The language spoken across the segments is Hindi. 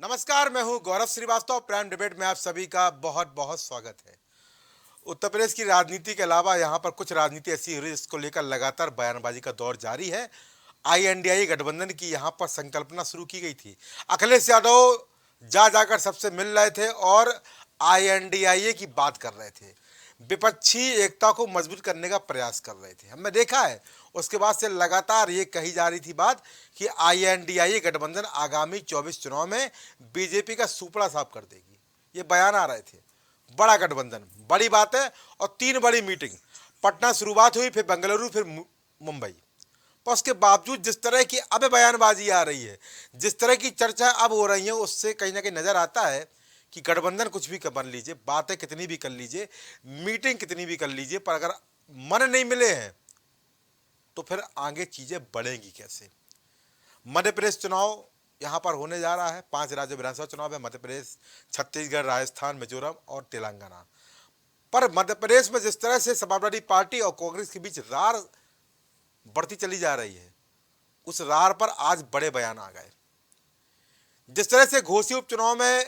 नमस्कार, मैं हूं गौरव श्रीवास्तव। प्राइम डिबेट में आप सभी का बहुत बहुत स्वागत है। उत्तर प्रदेश की राजनीति के अलावा यहां पर कुछ राजनीति ऐसी हो रही है जिसको लेकर लगातार बयानबाजी का दौर जारी है। आईएनडीआई गठबंधन की यहां पर संकल्पना शुरू की गई थी। अखिलेश यादव जा जाकर सबसे मिल रहे थे और आईएनडीआई की बात कर रहे थे, विपक्षी एकता को मजबूत करने का प्रयास कर रहे थे। हमने देखा है उसके बाद से लगातार ये कही जा रही थी बात कि आईएनडीआई गठबंधन आगामी 24 चुनाव में बीजेपी का सुपड़ा साफ कर देगी। ये बयान आ रहे थे। बड़ा गठबंधन, बड़ी बात है। और 3 बड़ी मीटिंग, पटना शुरुआत हुई, फिर बेंगलुरु, फिर मुंबई। पर उसके बावजूद जिस तरह की अब बयानबाजी आ रही है, जिस तरह की चर्चा अब हो रही है, उससे कहीं ना कहीं नजर आता है कि गठबंधन कुछ भी बन लीजिए, बातें कितनी भी कर लीजिए, मीटिंग कितनी भी कर लीजिए, पर अगर मन नहीं मिले हैं तो फिर आगे चीजें बढ़ेंगी कैसे। मध्य प्रदेश चुनाव यहां पर होने जा रहा है। 5 राज्य विधानसभा चुनाव है, मध्य प्रदेश, छत्तीसगढ़, राजस्थान, मिजोरम और तेलंगाना। पर मध्य प्रदेश में जिस तरह से समाजवादी पार्टी और कांग्रेस के बीच रार बढ़ती चली जा रही है, उस रार पर आज बड़े बयान आ गए। जिस तरह से घोसी उपचुनाव में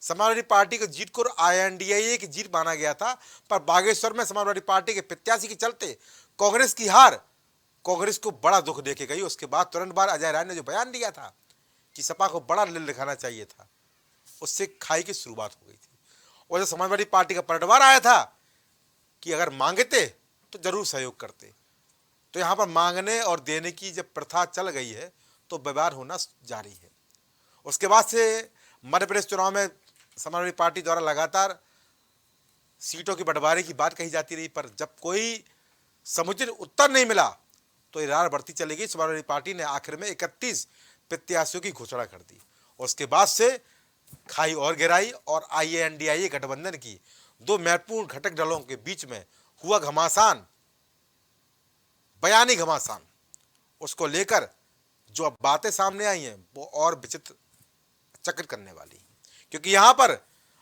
समाजवादी पार्टी की जीत को आईएनडीआई की जीत माना गया था, पर बागेश्वर में समाजवादी पार्टी के प्रत्याशी के चलते कांग्रेस की हार कांग्रेस को बड़ा दुख देके गई। उसके बाद तुरंत बाद अजय राय ने जो बयान दिया था कि सपा को बड़ा दिल दिखाना चाहिए था, उससे खाई की शुरुआत हो गई थी। और जब समाजवादी पार्टी का पलटवार आया था कि अगर मांगते तो जरूर सहयोग करते, तो यहां पर मांगने और देने की जब प्रथा चल गई है तो विवाद होना जारी है। उसके बाद से मध्य प्रदेश चुनाव में समाजवादी पार्टी द्वारा लगातार सीटों के बंटवारे की बात कही जाती रही, पर जब कोई समुचित उत्तर नहीं मिला तो रार बढ़ती चली गई। समाजवादी पार्टी ने आखिर में 31 प्रत्याशियों की घोषणा कर दी। उसके बाद से खाई और गहराई और आईएनडीआई गठबंधन की 2 महत्वपूर्ण घटक दलों के बीच में हुआ घमासान, बयानी घमासान। उसको लेकर जो अब बातें सामने आई हैं वो और विचित्र, चकित करने वाली, क्योंकि यहां पर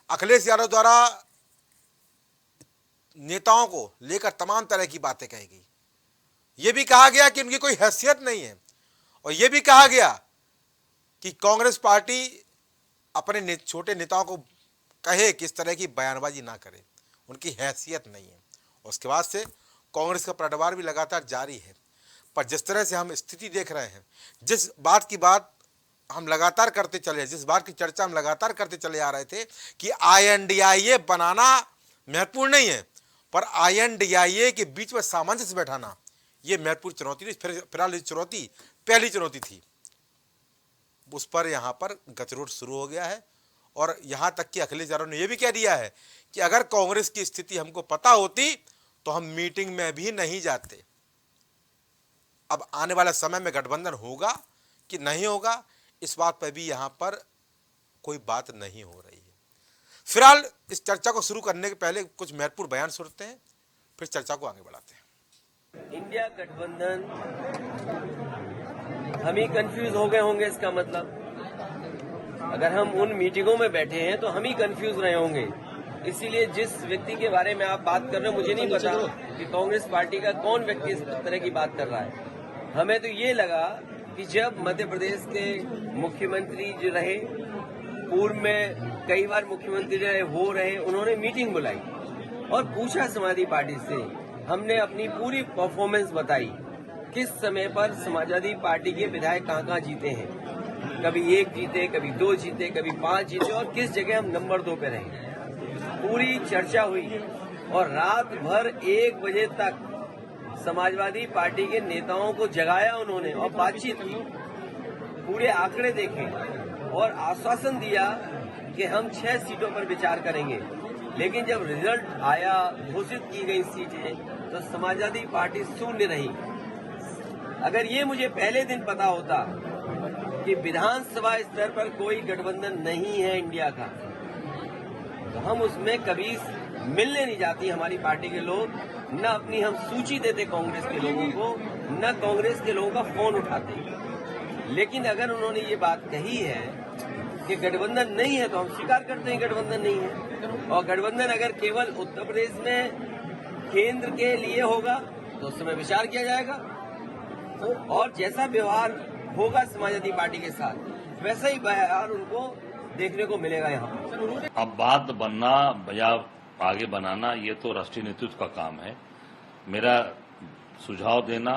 अखिलेश यादव द्वारा नेताओं को लेकर तमाम तरह की बातें कही गई। यह भी कहा गया कि उनकी कोई हैसियत नहीं है, और यह भी कहा गया कि कांग्रेस पार्टी अपने छोटे नेताओं को कहे कि इस तरह की बयानबाजी ना करे, उनकी हैसियत नहीं है। उसके बाद से कांग्रेस का पलटवार भी लगातार जारी है। पर जिस तरह से हम स्थिति देख रहे हैं, जिस बात की बात हम लगातार करते चले, जिस बात की चर्चा हम लगातार करते चले आ रहे थे कि आईएनडीआई बनाना महत्वपूर्ण नहीं है, पर आईएनडीआई के बीच में सामंजस्य बैठाना ये महत्वपूर्ण चुनौती नहीं। फिलहाल चुनौती पहली चुनौती थी, उस पर यहां पर गतिरोध शुरू हो गया है। और यहां तक कि अखिलेश यादव ने यह भी कह दिया है कि अगर कांग्रेस की स्थिति हमको पता होती तो हम मीटिंग में भी नहीं जाते। अब आने वाले समय में गठबंधन होगा कि नहीं होगा, इस बात पर भी यहां पर कोई बात नहीं हो रही है। फिलहाल इस चर्चा को शुरू करने के पहले कुछ महत्वपूर्ण बयान सुनते हैं, फिर चर्चा को आगे बढ़ाते हैं। इंडिया गठबंधन, हम ही कंफ्यूज हो गए होंगे। इसका मतलब अगर हम उन मीटिंगों में बैठे हैं तो हम ही कंफ्यूज रहे होंगे। इसीलिए जिस व्यक्ति के बारे में आप बात कर रहे हो, मुझे नहीं पता कि कांग्रेस पार्टी का कौन व्यक्ति इस तरह की बात कर रहा है। हमें तो ये लगा कि जब मध्य प्रदेश के मुख्यमंत्री जो रहे, पूर्व में कई बार मुख्यमंत्री रहे, वो रहे, उन्होंने मीटिंग बुलाई और पूछा समाजवादी पार्टी से। हमने अपनी पूरी परफॉर्मेंस बताई, किस समय पर समाजवादी पार्टी के विधायक कहाँ जीते हैं। कभी 1 जीते, कभी 2 जीते, कभी 5 जीते, और किस जगह हम नंबर 2 पे रहे। पूरी चर्चा हुई और रात भर 1 बजे तक समाजवादी पार्टी के नेताओं को जगाया उन्होंने और बातचीत की, पूरे आंकड़े देखे और आश्वासन दिया कि हम 6 सीटों पर विचार करेंगे। लेकिन जब रिजल्ट आया, घोषित की गई सीटें, तो समाजवादी पार्टी शून्य रही। अगर ये मुझे पहले दिन पता होता कि विधानसभा स्तर पर कोई गठबंधन नहीं है इंडिया का, तो हम उसमें कभी मिलने नहीं जाती हमारी पार्टी के लोग, न अपनी हम सूची देते कांग्रेस के लोगों को, न कांग्रेस के लोगों का फोन उठाते। लेकिन अगर उन्होंने ये बात कही है कि गठबंधन नहीं है, तो हम स्वीकार करते हैं गठबंधन नहीं है। और गठबंधन अगर केवल उत्तर प्रदेश में केंद्र के लिए होगा तो उस समय विचार किया जाएगा, और जैसा व्यवहार होगा समाजवादी पार्टी के साथ, वैसा ही बयान उनको देखने को मिलेगा यहाँ पर। अब बात बनना या आगे बनाना ये तो राष्ट्रीय नेतृत्व का काम है। मेरा सुझाव देना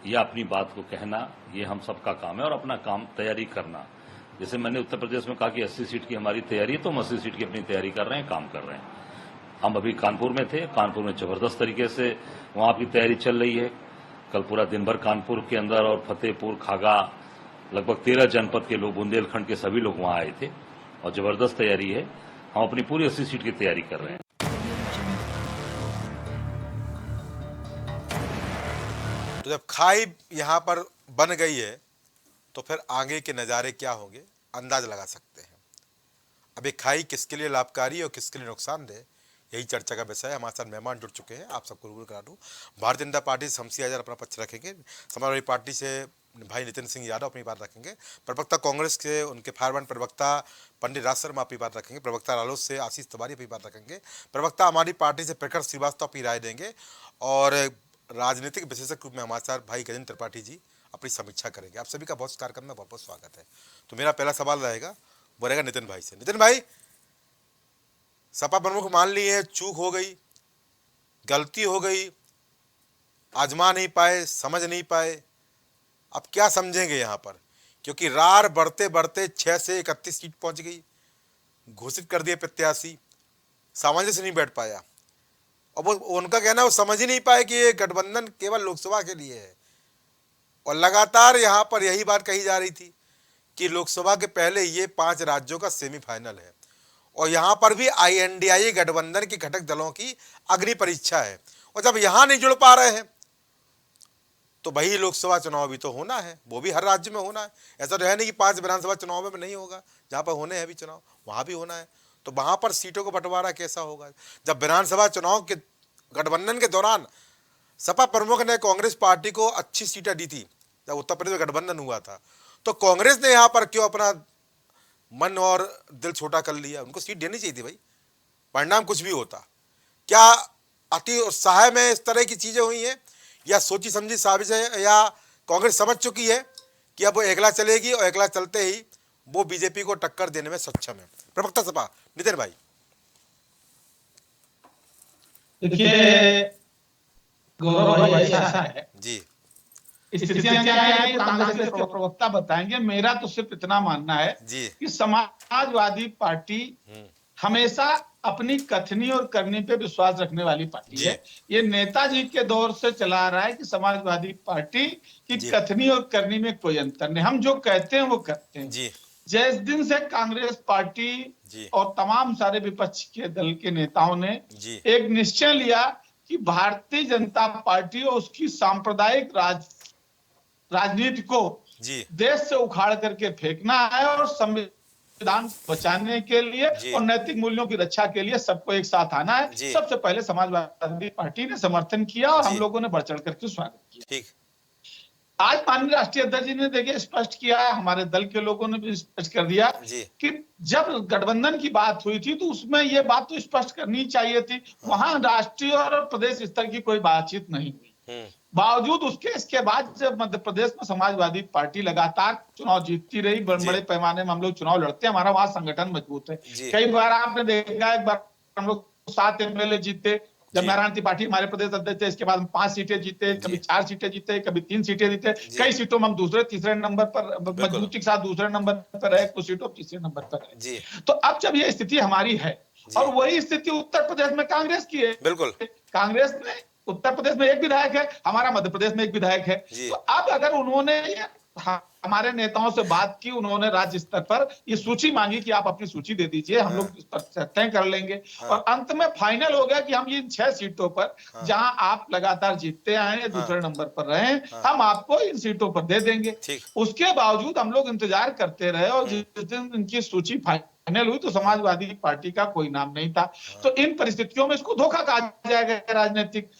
या अपनी बात को कहना ये हम सबका काम है, और अपना काम तैयारी करना। जैसे मैंने उत्तर प्रदेश में कहा कि 80 सीट की हमारी तैयारी है, तो हम 80 सीट की अपनी तैयारी कर रहे हैं, काम कर रहे हैं। हम अभी कानपुर में थे, कानपुर में जबरदस्त तरीके से वहां की तैयारी चल रही है। कल पूरा दिन भर कानपुर के अंदर और फतेहपुर, खागा, लगभग 13 जनपद के लोग, बुंदेलखंड के सभी लोग वहां आए थे और जबरदस्त तैयारी है। हम अपनी पूरी 80 सीट की तैयारी कर रहे हैं। तो जब खाई यहाँ पर बन गई है तो फिर आगे के नज़ारे क्या होंगे अंदाज लगा सकते हैं। अब ये खाई किसके लिए लाभकारी और किसके लिए नुकसानदेह, यही चर्चा का विषय है। हमारे साथ मेहमान जुड़ चुके हैं, आप सबको रूबरू करा दूं। भारतीय जनता पार्टी से शमसी आजाद अपना पक्ष रखेंगे, समाजवादी पार्टी से भाई नितिन सिंह यादव अपनी बात रखेंगे, प्रवक्ता कांग्रेस के उनके फायरमैन प्रवक्ता पंडित राज शर्मा अपनी बात रखेंगे, प्रवक्ता रालोद से आशीष तिवारी अपनी बात रखेंगे, प्रवक्ता हमारी पार्टी से प्रखर श्रीवास्तव अपनी राय देंगे, और राजनीतिक विशेषज्ञ रूप में हमारे साथ भाई गजेंद्र त्रिपाठी जी अपनी समीक्षा करेंगे। आप सभी का बहुत कार्यक्रम में बहुत बहुत स्वागत है। तो मेरा पहला सवाल रहेगा, वो रहेगा नितिन भाई से। नितिन भाई, सपा प्रमुख मान ली है चूक हो गई, गलती हो गई, आजमा नहीं पाए, समझ नहीं पाए, अब क्या समझेंगे यहाँ पर? क्योंकि रार बढ़ते बढ़ते 6 से 31 सीट पहुंच गई, घोषित कर दिए प्रत्याशी, सामंजस्य नहीं बैठ पाया। और वो उनका कहना है वो समझ ही नहीं पाए कि ये गठबंधन केवल लोकसभा के लिए है। और लगातार यहाँ पर यही बात कही जा रही थी कि लोकसभा के पहले ये 5 राज्यों का सेमीफाइनल है, और यहाँ पर भी INDIA गठबंधन के घटक दलों की अग्नि परीक्षा है। और जब यहाँ नहीं जुड़ पा रहे हैं तो वही लोकसभा चुनाव भी तो होना है, वो भी हर राज्य में होना है। ऐसा तो है नहीं कि 5 विधानसभा चुनाव में नहीं होगा, जहाँ पर होने हैं अभी चुनाव वहाँ भी होना है। तो वहाँ पर सीटों का बंटवारा कैसा होगा? जब विधानसभा चुनाव के गठबंधन के दौरान सपा प्रमुख ने कांग्रेस पार्टी को अच्छी सीटें दी थी, जब उत्तर प्रदेश में गठबंधन हुआ था, तो कांग्रेस ने यहाँ पर क्यों अपना मन और दिल छोटा कर लिया? उनको सीट देनी चाहिए थी भाई, परिणाम कुछ भी होता। क्या अति उत्साह में इस तरह की चीजें हुई हैं, या सोची समझी साजिश है, या कांग्रेस समझ चुकी है कि अब वो एकला चलेगी और एकला चलते ही वो बीजेपी को टक्कर देने में सक्षम है? प्रवक्ता सपा नितिन भाई। देखिए गौरव भाई, ऐसा है जी, स्थितियां क्या है कांग्रेस के प्रवक्ता बताएंगे। मेरा तो सिर्फ इतना मानना है जी, कि समाजवादी पार्टी हमेशा अपनी कथनी और करनी पे विश्वास रखने वाली पार्टी है। ये नेताजी के दौर से चला रहा है कि समाजवादी पार्टी की कथनी और करनी में कोई अंतर नहीं, हम जो कहते हैं वो करते हैं। जी, जिस दिन से कांग्रेस पार्टी और तमाम सारे विपक्ष के दल के नेताओं ने एक निश्चय लिया कि भारतीय जनता पार्टी और उसकी सांप्रदायिक राजनीति को देश से उखाड़ करके फेंकना है, और संविधान बचाने के लिए और नैतिक मूल्यों की रक्षा के लिए सबको एक साथ आना है। सबसे पहले समाजवादी पार्टी ने समर्थन किया और हम लोगों ने बढ़ चढ़ करके स्वागत किया। ठीक। आज माननीय राष्ट्रीय अध्यक्ष जी ने देखिए स्पष्ट किया है, हमारे दल के लोगों ने भी स्पष्ट कर दिया कि जब गठबंधन की बात हुई थी तो उसमें ये बात तो स्पष्ट करनी चाहिए थी, वहां राष्ट्रीय और प्रदेश स्तर की कोई बातचीत नहीं हुई। बावजूद उसके इसके बाद जब मध्य प्रदेश में समाजवादी पार्टी लगातार चुनाव जीतती रही, बड़े पैमाने में हम लोग चुनाव लड़ते हैं, हमारा वहां संगठन मजबूत है। कई बार आपने देखा, एक बार हम लोग 7 MLA जीते, जब नारायण त्रिपाठी हमारे प्रदेश अध्यक्ष थे, इसके बाद हम 5 सीटें जीते, कभी 4 सीटें जीते, कभी 3 सीटें जीते। कई सीटों में हम दूसरे तीसरे नंबर पर मजबूती के साथ दूसरे नंबर पर रहे, कुछ सीटों तीसरे नंबर पर रहे। तो अब जब ये स्थिति हमारी है, और वही स्थिति उत्तर प्रदेश में कांग्रेस की है। बिल्कुल, कांग्रेस में उत्तर प्रदेश में एक विधायक है, हमारा मध्य प्रदेश में एक विधायक है। तो अब अगर उन्होंने हमारे नेताओं से बात की, उन्होंने राज्य स्तर पर ये सूची मांगी कि आप अपनी सूची दे दीजिए, हम लोग इस पर तय कर लेंगे। और अंत में फाइनल हो गया कि हम इन 6 सीटों पर जहां आप लगातार जीतते आए हैं, दूसरे नंबर पर रहे, हम आपको इन सीटों पर दे देंगे। उसके बावजूद हम लोग इंतजार करते रहे, और जिस दिन इनकी सूची फाइनल हुई तो समाजवादी पार्टी का कोई नाम नहीं था। तो इन परिस्थितियों में इसको धोखा कहा जाएगा राजनीतिक।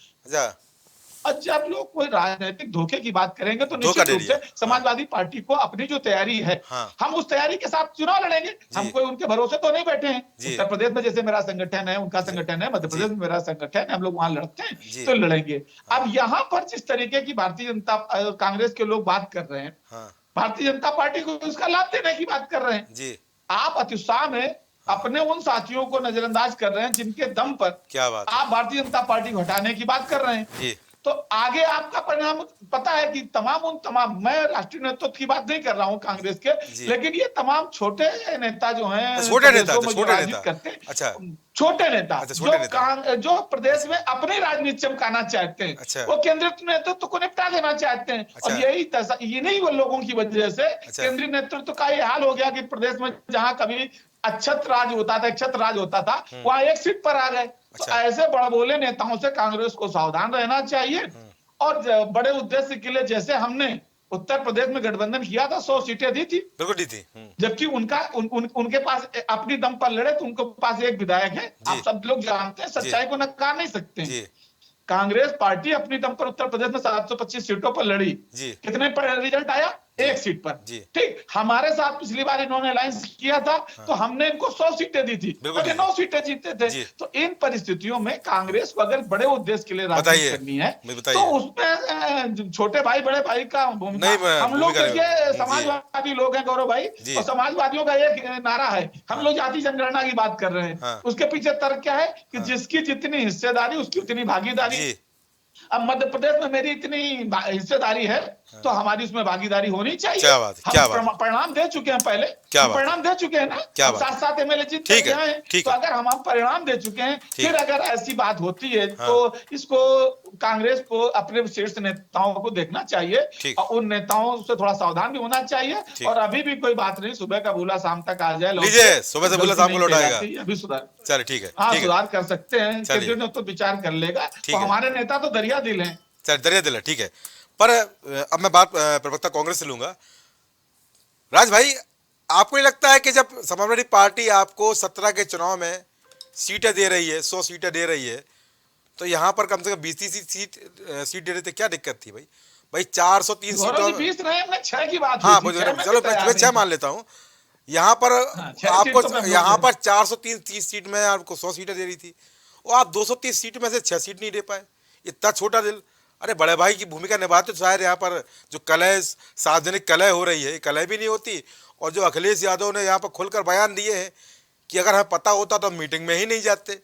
और जब लोग कोई राजनीतिक धोखे की बात करेंगे तो निश्चित रूप से समाजवादी पार्टी को अपनी जो तैयारी है, हम उस तैयारी के साथ चुनाव लड़ेंगे। हम कोई उनके भरोसे तो नहीं बैठे हैं। उत्तर प्रदेश में जैसे मेरा संगठन है, उनका संगठन है, मध्य प्रदेश में मेरा संगठन है, हम लोग वहां लड़ते हैं तो लड़ेंगे। अब यहाँ पर जिस तरीके की भारतीय जनता कांग्रेस के लोग बात कर रहे हैं, भारतीय जनता पार्टी को उसका लाभ देने की बात कर रहे हैं जी। आप अत्युत्साह में अपने उन साथियों को नजरअंदाज कर रहे हैं जिनके दम पर क्या बात है। आप भारतीय जनता पार्टी को हटाने की बात कर रहे हैं जी। तो आगे आपका परिणाम पता है कि तमाम मैं राष्ट्रीय नेतृत्व की बात नहीं कर रहा हूं कांग्रेस के, लेकिन ये तमाम छोटे नेता जो हैं, छोटे नेता करते हैं, अच्छा छोटे नेता अच्छा, जो प्रदेश में अपनी राजनीति चमकाना चाहते हैं, अच्छा। वो केंद्रीय नेतृत्व को निपटा देना चाहते हैं। अच्छा। और ये नहीं वो लोगों की वजह से केंद्रीय नेतृत्व का ये हाल हो गया कि प्रदेश में जहां कभी अक्षत राज होता था वहां एक सीट पर आ गए। तो ऐसे बड़बोले नेताओं से कांग्रेस को सावधान रहना चाहिए और बड़े उद्देश्य के लिए, जैसे हमने उत्तर प्रदेश में गठबंधन किया था, 100 सीटें दी थी, बिल्कुल दी थी, जबकि उनके पास अपनी दम पर लड़े तो उनके पास एक विधायक है। आप सब लोग जानते हैं, सच्चाई को नकार नहीं सकते। कांग्रेस पार्टी अपनी दम पर उत्तर प्रदेश में 725 सीटों पर लड़ी, कितने पर रिजल्ट आया? एक सीट पर। ठीक, हमारे साथ पिछली बार इन्होंने अलायंस किया था तो हमने इनको 100 सीटें दी थी, 9 सीटें जीते थे। तो इन परिस्थितियों में कांग्रेस को अगर बड़े उद्देश्य के लिए राजनीति करनी है तो उसमें छोटे भाई बड़े भाई का भूमिका। हम लोग देखिए समाजवादी लोग हैं गौरव भाई, और समाजवादियों का एक नारा है, हम लोग जाति जनगणना की बात कर रहे हैं, उसके पीछे तर्क क्या है कि जिसकी जितनी हिस्सेदारी उसकी उतनी भागीदारी। अब मध्य प्रदेश में मेरी इतनी हिस्सेदारी है तो हमारी उसमें भागीदारी होनी चाहिए। क्या बात है, क्या बात। परिणाम दे चुके हैं, पहले परिणाम दे चुके हैं ना, 7-7 MLA जीत के आए हैं। तो अगर हम परिणाम दे चुके हैं, फिर अगर ऐसी बात होती है तो इसको कांग्रेस को अपने शीर्ष नेताओं को देखना चाहिए और उन नेताओं से थोड़ा सावधान भी होना चाहिए। और अभी भी कोई बात नहीं, सुबह का भूला शाम तक आ जाए, लीजिए सुबह से भूला शाम को लौटाएगा, अभी सुधार। चलिए ठीक है, हाँ सुधार कर सकते हैं, केंद्रीय नेतृत्व विचार कर लेगा। तो हमारे नेता तो दरिया दिल है, दरिया दिल है, ठीक है। पर अब मैं बात प्रवक्ता कांग्रेस से लूंगा। राज भाई, आपको नहीं लगता है कि जब समाजवादी पार्टी आपको 17 के चुनाव में सीटें दे रही है, 100 सीटें दे रही है, तो यहाँ पर कम से कम 20-30 सीट दे रहे थे, क्या दिक्कत थी भाई 403 सीटों में 20 रहे, हमने 6 की बात। हाँ चलो मैं 6 मान लेता हूँ। यहाँ पर आपको यहाँ पर 430 सीट में आपको 100 सीटें दे रही थी और आप 230 सीट में से 6 सीट नहीं दे पाए, इतना छोटा दिल। अरे बड़े भाई की भूमिका निभाते तो शायद यहाँ पर जो कलह, सार्वजनिक कलह हो रही है, कलह भी नहीं होती। और जो अखिलेश यादव ने यहाँ पर खुलकर बयान दिए हैं कि अगर हमें पता होता तो हम मीटिंग में ही नहीं जाते,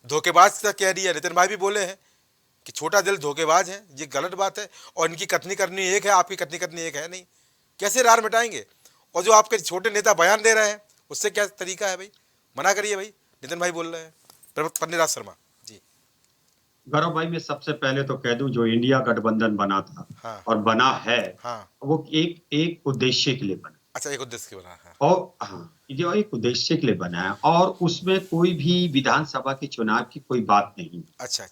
धोखेबाज तक कह दिया। नितिन भाई भी बोले हैं कि छोटा दिल धोखेबाज है, ये गलत बात है। और इनकी कथनी करनी एक है, आपकी कथनी करनी एक है नहीं, कैसे रार मिटाएंगे? और जो आपके छोटे नेता बयान दे रहे हैं उससे क्या तरीका है भाई? मना करिए भाई, नितिन भाई बोल रहे हैं। पन्नीराज शर्मा जी। गौरव भाई, मैं सबसे पहले तो कह दूं, जो इंडिया गठबंधन बना था और बना है, वो एक उद्देश्य के लिए बना। अच्छा, एक उद्देश्य के बना है। और जो एक उद्देश्य के लिए बना है और उसमें कोई भी विधानसभा के चुनाव की कोई बात नहीं। अच्छा,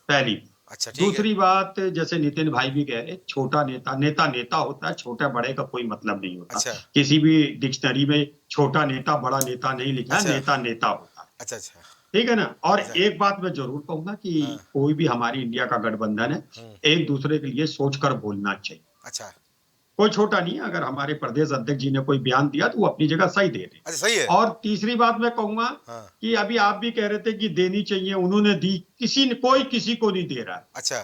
पहली। अच्छा, दूसरी बात, जैसे नितिन भाई भी कह रहे, छोटा नेता होता है, छोटा बड़े का कोई मतलब नहीं होता। अच्छा। किसी भी डिक्शनरी में छोटा नेता बड़ा नेता नहीं लिखा, नेता होता है। अच्छा, ठीक है ना। और एक बात मैं जरूर कहूंगा कि कोई भी हमारी इंडिया का गठबंधन है, एक दूसरे के लिए सोचकर बोलना चाहिए। अच्छा, कोई छोटा नहीं है। अगर हमारे प्रदेश अध्यक्ष जी ने कोई बयान दिया तो वो अपनी जगह सही दे रहे। अच्छा, सही है। और तीसरी बात मैं कहूंगा कि अभी आप भी कह रहे थे कि देनी चाहिए, उन्होंने दी, कोई किसी को नहीं दे रहा है। अच्छा,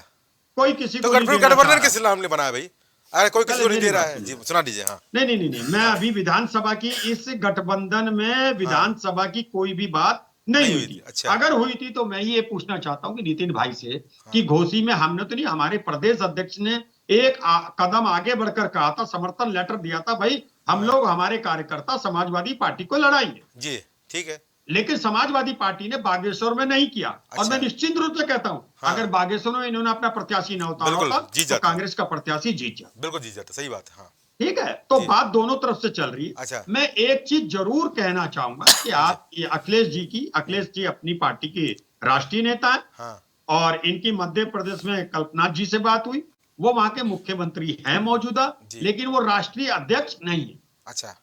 कोई किसी को गठबंधन किस नाम ने बनाया भाई? अरे कोई किसी को नहीं दे रहा है जी, सुना दीजिए। हाँ, नहीं, मैं अभी विधानसभा की, इस गठबंधन में विधानसभा की कोई भी बात नहीं हुई थी। अच्छा। अगर हुई थी तो मैं ये पूछना चाहता हूँ कि नितिन भाई से कि घोसी में हमने तो नहीं, हमारे प्रदेश अध्यक्ष ने एक कदम आगे बढ़कर कहा था, समर्थन लेटर दिया था, भाई हम लोग, हमारे कार्यकर्ता समाजवादी पार्टी को लड़ाएंगे जी, ठीक है। लेकिन समाजवादी पार्टी ने बागेश्वर में नहीं किया। और मैं निश्चित रूप से कहता हूँ, अगर बागेश्वर में इन्होंने अपना प्रत्याशी न उतारा होता तो कांग्रेस का प्रत्याशी जीत जाता। बिल्कुल जीत जाता, सही बात है। ठीक है, तो बात दोनों तरफ से चल रही है। अच्छा। मैं एक चीज जरूर कहना चाहूंगा कि आप ये अखिलेश जी अपनी पार्टी के राष्ट्रीय नेता है और इनकी मध्य प्रदेश में कल्पनाथ जी से बात हुई, वो वहां के मुख्यमंत्री हैं मौजूदा, लेकिन वो राष्ट्रीय अध्यक्ष नहीं है। अच्छा।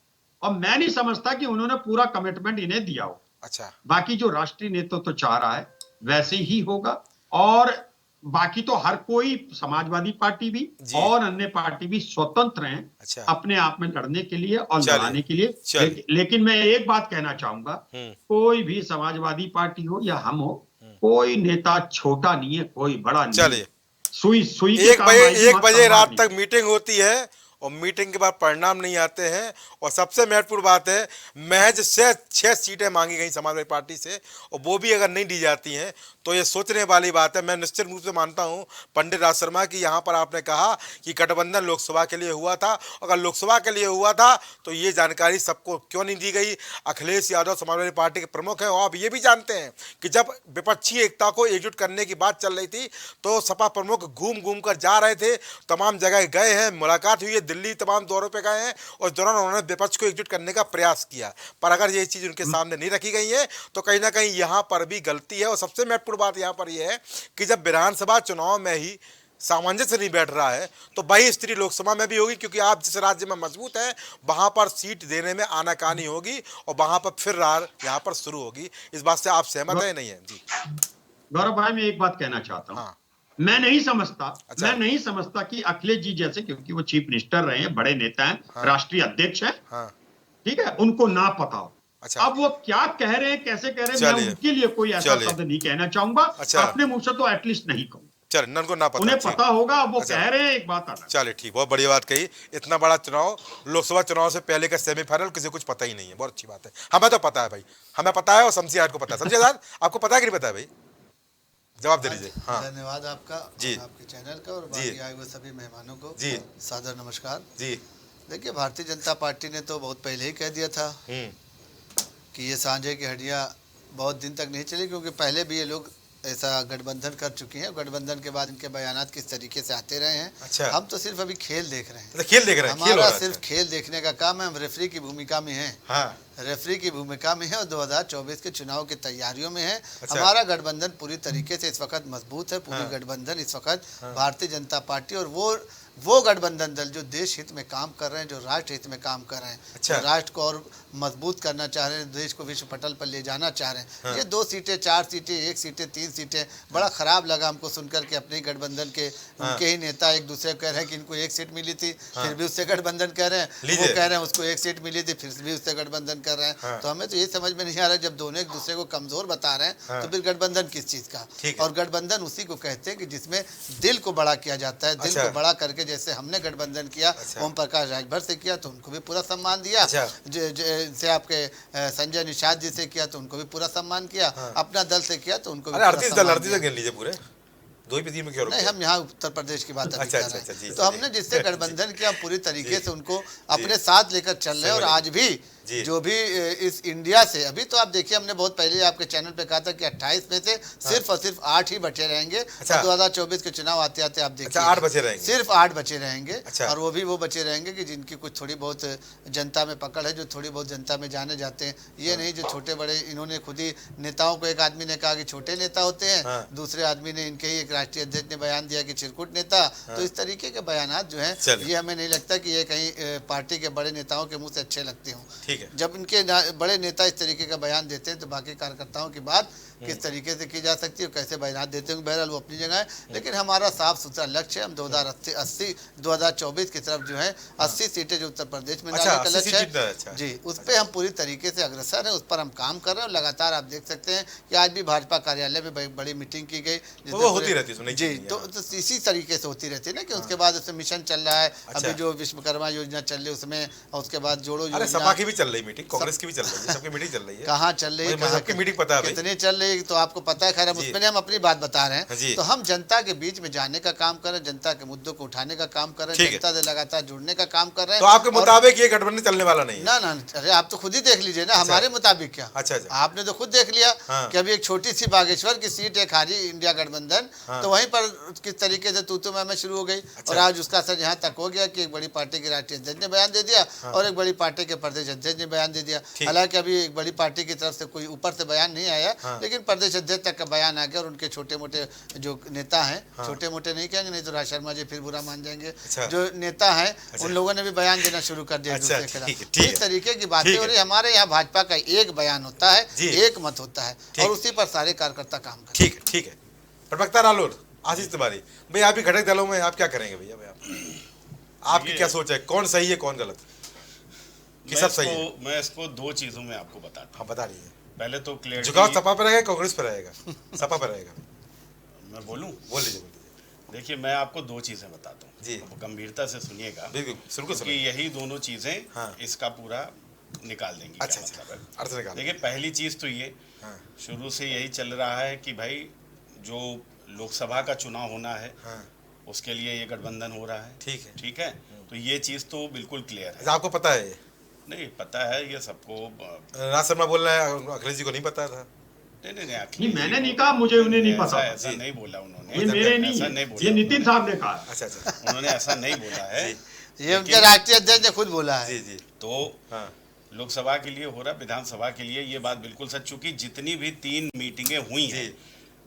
और मैं नहीं समझता कि उन्होंने पूरा कमिटमेंट इन्हें दिया हो। अच्छा। बाकी जो राष्ट्रीय नेतृत्व तो चाह रहा है वैसे ही होगा। और बाकी तो हर कोई, समाजवादी पार्टी भी और अन्य पार्टी भी स्वतंत्र हैं। अच्छा। अपने आप में लड़ने के लिए और लड़ाने के लिए। लेकिन मैं एक बात कहना चाहूंगा, कोई भी समाजवादी पार्टी हो या हम हो, कोई नेता छोटा नहीं है, कोई बड़ा नहीं है। सुई 1 बजे रात तक मीटिंग होती है और मीटिंग के बाद परिणाम नहीं आते हैं। और सबसे महत्वपूर्ण बात है, महज 6 सीटें मांगी गई समाजवादी पार्टी से, और वो भी अगर नहीं दी जाती हैं तो ये सोचने वाली बात है। मैं निश्चित रूप से मानता हूँ पंडित राज शर्मा की, यहाँ पर आपने कहा कि गठबंधन लोकसभा के लिए हुआ था। अगर लोकसभा के लिए हुआ था तो ये जानकारी सबको क्यों नहीं दी गई? अखिलेश यादव समाजवादी पार्टी के प्रमुख हैं और आप ये भी जानते हैं कि जब विपक्षी एकता को एकजुट करने की बात चल रही थी तो सपा प्रमुख घूम घूम कर जा रहे थे, तमाम जगह गए हैं, मुलाकात हुई है, दिल्ली तमाम दौरों पे गए हैं और इस दौरान उन्होंने विपक्ष को एकजुट करने का प्रयास किया। पर अगर ये चीज़ उनके सामने नहीं रखी गई है तो कहीं ना कहीं यहाँ पर भी गलती है। और सबसे महत्वपूर्ण बात यहाँ पर यह है कि जब विधानसभा चुनाव में ही सामंजस्य नहीं बैठ रहा है तो वही स्थिति लोकसभा में भी होगी, क्योंकि आप जिस राज्य में मजबूत हैं वहां पर सीट देने में आनाकानी होगी और वहां पर फिर रार यहाँ पर शुरू होगी। इस बात से आप सहमत है नहीं है? जी गौरव भाई, मैं एक बात कहना चाहता हूँ। हाँ। मैं नहीं समझता अच्छा। मैं नहीं समझता कि अखिलेश जी जैसे, क्योंकि वो चीफ मिनिस्टर रहे हैं, बड़े नेता हैं, हाँ। राष्ट्रीय अध्यक्ष हैं, हाँ। ठीक है, उनको ना पता हो। अच्छा। अब वो क्या कह रहे हैं, कैसे कह रहे हैं, मैं उनके लिए कोई ऐसा शब्द नहीं कहना चाहूंगा। अच्छा। अपने मुंह से तो एटलीस्ट नहीं कहूँ। चल नन को ना पता, उन्हें पता होगा, वो अच्छा। कह रहे हैं, एक बात अलग। चलिए ठीक, बहुत बड़ी बात कही। इतना बड़ा चुनाव, लोकसभा चुनाव से पहले का सेमीफाइनल, किसी कुछ पता ही नहीं है। बहुत अच्छी बात है। हमें तो पता है भाई, हमें पता है और शमशियाद को पता है। शमशियाद आपको पता है कि नहीं पता है भाई? जवाब दे लीजिए। हाँ धन्यवाद आपका जी, आपके चैनल का और बाकी आए हुए सभी मेहमानों को जी सादर नमस्कार जी। देखिए, भारतीय जनता पार्टी ने तो बहुत पहले ही कह दिया था कि ये सांझे की हड्डियां बहुत दिन तक नहीं चली, क्योंकि पहले भी ये लोग ऐसा गठबंधन कर चुके हैं। गठबंधन के बाद इनके बयानात किस तरीके से आते रहे हैं। अच्छा। हम तो सिर्फ अभी खेल देख रहे हैं। खेल देख रहे हैं, हमारा सिर्फ खेल देखने का काम है। हम रेफरी की भूमिका में हैं। हाँ। रेफरी की भूमिका में है और 2024 के चुनाव की तैयारियों में है। अच्छा। हमारा गठबंधन पूरी तरीके से इस वक्त मजबूत है। पूरी गठबंधन इस वक्त भारतीय जनता पार्टी और वो गठबंधन दल जो देश हित में काम कर रहे हैं, जो राष्ट्र हित में काम कर रहे हैं, अच्छा। जो राष्ट्र को और मजबूत करना चाह रहे हैं, देश को विश्व पटल पर ले जाना चाह रहे हैं। ये 2 सीटें, 4 सीटें, 1 सीटें, 3 सीटें, बड़ा खराब लगा हमको सुनकर के अपने गठबंधन के उनके ही नेता एक दूसरे को कह रहे हैं कि इनको 1 सीट मिली थी, फिर भी उससे गठबंधन कर रहे हैं। वो कह रहे हैं उसको 1 सीट मिली थी, फिर भी उससे गठबंधन कर रहे हैं। तो हमें तो ये समझ में नहीं आ रहा है, जब दोनों एक दूसरे को कमजोर बता रहे हैं तो फिर गठबंधन किस चीज का? और गठबंधन उसी को कहते हैं कि जिसमें दिल को बड़ा किया जाता है। दिल को बड़ा करके, जैसे हमने गठबंधन किया, ओम प्रकाश राजभर से किया तो उनको भी पूरा सम्मान दिया। जैसे आपके संजय निषाद जी से किया तो उनको भी पूरा सम्मान किया। अपना दल से किया तो उनको भी पूरा सम्मान दिया। पूरे 2 ही में क्यों? नहीं, हम यहाँ उत्तर प्रदेश की बात कर रहे हैं। तो हमने जिससे गठबंधन किया, पूरी तरीके से उनको अपने साथ लेकर चल रहे हैं। और आज भी जो भी इस इंडिया से, अभी तो आप देखिए, हमने बहुत पहले आपके चैनल पे कहा था कि 28 में से सिर्फ और सिर्फ 8 ही बचे रहेंगे। 2024 के चुनाव आते आते आप देखिए 8 बचे रहेंगे, सिर्फ 8 बचे रहेंगे। अच्छा। और वो भी वो बचे रहेंगे कि जिनकी कुछ थोड़ी बहुत जनता में पकड़ है, जो थोड़ी बहुत जनता में जाने जाते हैं। ये नहीं जो छोटे बड़े, इन्होंने खुद ही नेताओं को, एक आदमी ने कहा कि छोटे नेता होते हैं, दूसरे आदमी ने, इनके ही एक राष्ट्रीय अध्यक्ष ने बयान दिया कि चिरकुट नेता। तो इस तरीके के बयानात जो है, ये हमें नहीं लगता कि ये कहीं पार्टी के बड़े नेताओं के मुंह से अच्छे लगते हों। जब इनके बड़े नेता इस तरीके का बयान देते हैं तो बाकी कार्यकर्ताओं की बात किस तरीके से की जा सकती है, कैसे बयान देते हैं, बहरहाल वो अपनी जगह है। लेकिन हमारा साफ सुथरा लक्ष्य है, हम 2024 की तरफ जो है 80 सीटें जो उत्तर प्रदेश में लाने का लक्ष्य है जी, उस पर हम पूरी तरीके से अग्रसर है, उस पर हम काम कर रहे हैं। लगातार आप देख सकते हैं कि आज भी भाजपा कार्यालय में बड़ी मीटिंग की गई, होती रहती है जी। तो इसी तरीके से होती रहती है ना कि उसके बाद उसमें मिशन चल रहा है। अभी जो विश्वकर्मा योजना चल रही है उसमें, और उसके बाद जोड़ो योजना, सपा की भी चल रही मीटिंग, कांग्रेस की भी चल रही है, सबकी मीटिंग चल रही है। कहाँ चल रही है, सबकी मीटिंग पता है, कितनी चल रही है तो आपको पता है। खैर, उसमें हम अपनी बात बता रहे हैं। तो हम जनता के बीच में जाने का काम कर रहे हैं, जनता के मुद्दों को उठाने का काम कर रहे हैं, जनता से लगातार जुड़ने का काम कर रहे हैं। तो आपके मुताबिक ये गठबंधन चलने वाला नहीं है? ना, अरे आप तो खुद ही देख लीजिए ना। हमारे मुताबिक क्या? अच्छा। आपने तो खुद देख लिया कि अभी एक छोटी सी बागेश्वर की सीट है खाली, इंडिया गठबंधन, तो वहीं पर किस तरीके से तू मैं शुरू हो गई। और आज उसका असर यहाँ तक हो गया कि एक बड़ी पार्टी के राष्ट्रीय अध्यक्ष ने बयान दे दिया और एक बड़ी पार्टी के प्रदेश अध्यक्ष ने बयान दे दिया। हालांकि अभी एक बड़ी पार्टी की तरफ से कोई ऊपर से बयान नहीं आया, लेकिन प्रदेश अध्यक्ष तक का बयान आ गया। और उनके छोटे मोटे जो नेता हैं, छोटे मोटे नहीं कहेंगे, नहीं तो राज शर्मा जी फिर बुरा मान जाएंगे, जो नेता हैं उन लोगों ने भी बयान देना शुरू कर दिया दूसरे के खिलाफ। इस तरीके की बातें हो रही है। हमारे यहाँ भाजपा का एक बयान होता है, एक मत होता है, और उसी पर सारे कार्यकर्ता काम करते हैं। ठीक है। प्रवक्ता रालोद आशीष तिवारी भाई, आप भी घटक दलों में आप क्या करेंगे भैया? आपकी क्या सोच है, कौन सही है कौन गलत? सब सही है? मैं इसको 2 चीजों में आपको बताता हूँ। हाँ, बता दीजिए। पहले तो क्लियर, झुकाव सपा पर रहेगा, कांग्रेस पर रहेगा? सपा पर रहेगा। मैं बोलूं? बोल लीजिए। देखिए मैं आपको दो चीजें बताता हूँ जी। अब गंभीरता से सुनिएगा, बिल्कुल शुरू क्योंकि यही दोनों चीजें हाँ। इसका पूरा निकाल देंगी। अच्छा क्या अच्छा, मतलब है। अर्थ निकाल। देखिए पहली चीज तो ये हाँ शुरू से यही चल रहा है कि भाई जो लोकसभा का चुनाव होना है हाँ, उसके लिए ये गठबंधन हो रहा है। ठीक है। ठीक है, तो ये चीज तो बिल्कुल क्लियर है। अच्छा, आपको पता है ये? नहीं पता है ये सबको। राज शर्मा बोल रहे हैं अखिलेश जी को नहीं पता था। नहीं नहीं नहीं, मैंने नहीं कहा, मुझे उन्हें नहीं पता। ऐसा नहीं बोला उन्होंने, ये मेरे ऐसा नहीं, नहीं ये बोला नितिन साहब ने कहा। अच्छा अच्छा, उन्होंने ऐसा नहीं बोला है। ये उनके राष्ट्रीय अध्यक्ष ने खुद बोला है। जी जी तो हाँ लोकसभा के लिए हो रहा, विधानसभा के लिए ये बात बिल्कुल सच, चूंकि जितनी भी 3 मीटिंगें हुई जी। हैं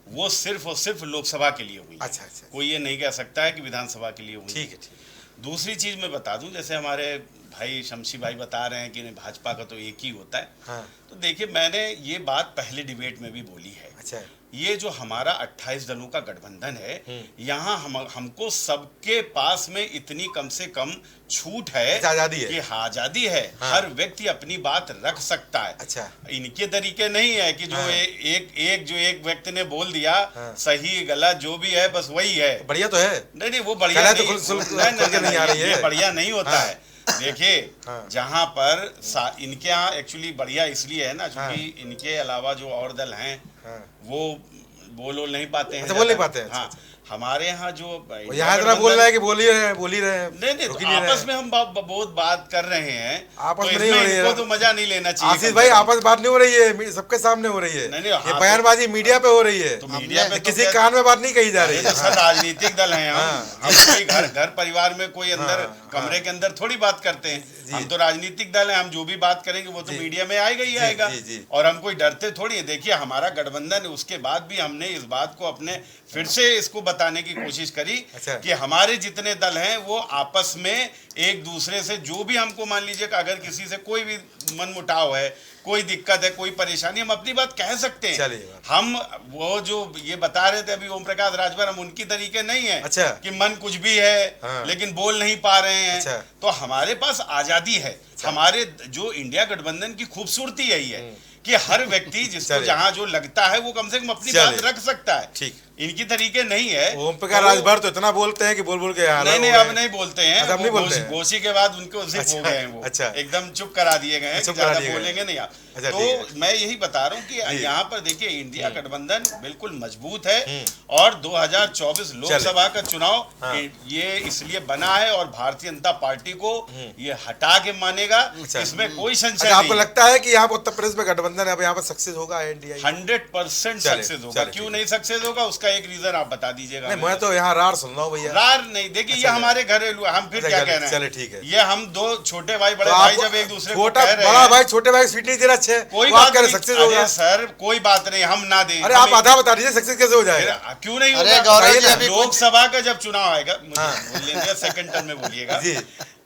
वो सिर्फ और सिर्फ लोकसभा के लिए हुई हैं। अच्छा अच्छा, कोई ये नहीं कह सकता है कि विधानसभा के लिए हुई ठीक है ठीक है। दूसरी चीज मैं बता दूं, जैसे हमारे भाई शमशी भाई बता रहे हैं कि नहीं भाजपा का तो एक ही होता है। हाँ तो देखिए मैंने ये बात पहले डिबेट में भी बोली है, अच्छा, ये जो हमारा 28 दलों का गठबंधन है, यहाँ हमको सबके पास में इतनी कम से कम छूट है, आजादी है कि आजादी है। हाँ। हर व्यक्ति अपनी बात रख सकता है। अच्छा इनके तरीके नहीं है कि जो हाँ। एक व्यक्ति ने बोल दिया हाँ। सही गलत जो भी है बस वही है। बढ़िया तो है। नहीं नहीं वो बढ़िया कला तो नहीं, खुल के नहीं आ रही है। ये बढ़िया नहीं होता हाँ। है। देखिए हाँ। जहाँ पर इनके यहाँ एक्चुअली बढ़िया इसलिए है ना, क्योंकि हाँ। इनके अलावा जो और दल हैं हाँ वो बोल नहीं पाते हैं। अच्छा, बोल नहीं ज़्यादा। पाते हैं, हाँ, अच्छा, हमारे यहाँ जो यहाँ इतना बोल रहा है कि बोल ही रहे हैं, नहीं नहीं, रुक तो ही नहीं रहे आपस हैं। में हम बहुत बात कर रहे हैं, आपस तो में नहीं हो इसमें रही है। इनको तो मजा नहीं लेना चाहिए। आशीष कम भाई से कम। आपस में बात नहीं हो रही है, सबके सामने हो रही है। नहीं, नहीं, ये हाँ, बयानबाजी मीडिया पे हो रही है, तो मीडिया पे तो किसी क्या- कान में बात नहीं कही जा रही ये है। तो सब राजनीतिक दल हैं। हाँ। हम कोई घर परिवार में कोई अंदर हाँ, कमरे के अंदर थोड़ी बात करते हैं। जी। हम तो राजनीतिक दल हैं, हम जो भी बात करेंगे वो तो जी। मीडिया में आएगा ही जी, आएगा। जी, जी। और हम कोई डरते थोड़ी है। देखिए हमारा गठबंधन है, उसके बाद भी हमने इस बात को अपने फिर से इसको बताने की कोशिश करी अच्छा। कि हमारे जितने दल हैं वो आपस में एक दूसरे से जो भी हमको मान लीजिए कि अगर किसी से कोई भी मनमुटाव है, कोई दिक्कत है, कोई परेशानी, हम अपनी बात कह सकते हैं। चलिए। हम वो जो ये बता रहे थे अभी ओम प्रकाश राजभर, हम उनकी तरीके नहीं है अच्छा। कि मन कुछ भी है हाँ। लेकिन बोल नहीं पा रहे हैं। अच्छा। तो हमारे पास आजादी है। हमारे जो इंडिया गठबंधन की खूबसूरती यही है कि हर व्यक्ति जिसको चलिए। जहां जो लगता है वो कम से कम अपनी चलिए। बात रख सकता है। ठीक। इनकी तरीके नहीं है। ओम प्रकाश राजभर तो इतना बोलते हैं कि बोल बोल के यहाँ नहीं नहीं हो अब गए। नहीं बोलते हैं। अच्छा, अब नहीं वो बोलते हैं। गोशी के बाद उनको जिप अच्छा, हो गए हैं वो। अच्छा। एकदम चुप करा दिए गए हैं, चुप करा ज्यादा दिए गए। बोलेंगे नहीं आप। अच्छा, तो ठीक मैं यही बता रहा हूँ कि जी। यहाँ पर देखिए इंडिया गठबंधन बिल्कुल मजबूत है। और 2024 लोकसभा का चुनाव हाँ। ये इसलिए बना है और भारतीय जनता पार्टी को ये हटा के मानेगा, अच्छा। इसमें कोई संशय अच्छा, आपको नहीं। लगता है कि यहाँ पर उत्तर प्रदेश में गठबंधन है, अब यहाँ पर सक्सेस होगा इंडिया? 100% चलिए, सक्सेस होगा। चलिए, क्यों ठीक नहीं सक्सेस होगा उसका एक रीजन आप बता दीजिएगा। नहीं, मैं तो यहाँ रार सुन रहा हूँ भैया। रार नहीं, देखिए ये अच्छा, हमारे घरेलू, हम फिर अच्छा, क्या चलिए, कह रहे हैं। चलिए, ठीक है। ये हम दो छोटे भाई बड़े तो भाई आप जब एक दूसरे को छोटा कह रहे बड़ा हैं, भाई छोटे भाई सीट नहीं दे रहा अच्छे, कोई वो आप बात कह रहे नहीं। सक्सेस होगा। अरे सर कोई बात नहीं, हम ना दें। अरे आप हमें- आधा बता दीजिए सक्सेस कैसे हो फिर जाएगा? क्यों नहीं अरे होगा? गौरव जी, बताइए ना, अभी कुछ लोकसभा का जब चुनाव आएगा, मुझे हाँ। बोल लेंगे सेकंड टर्म में बोलिएगा। जी।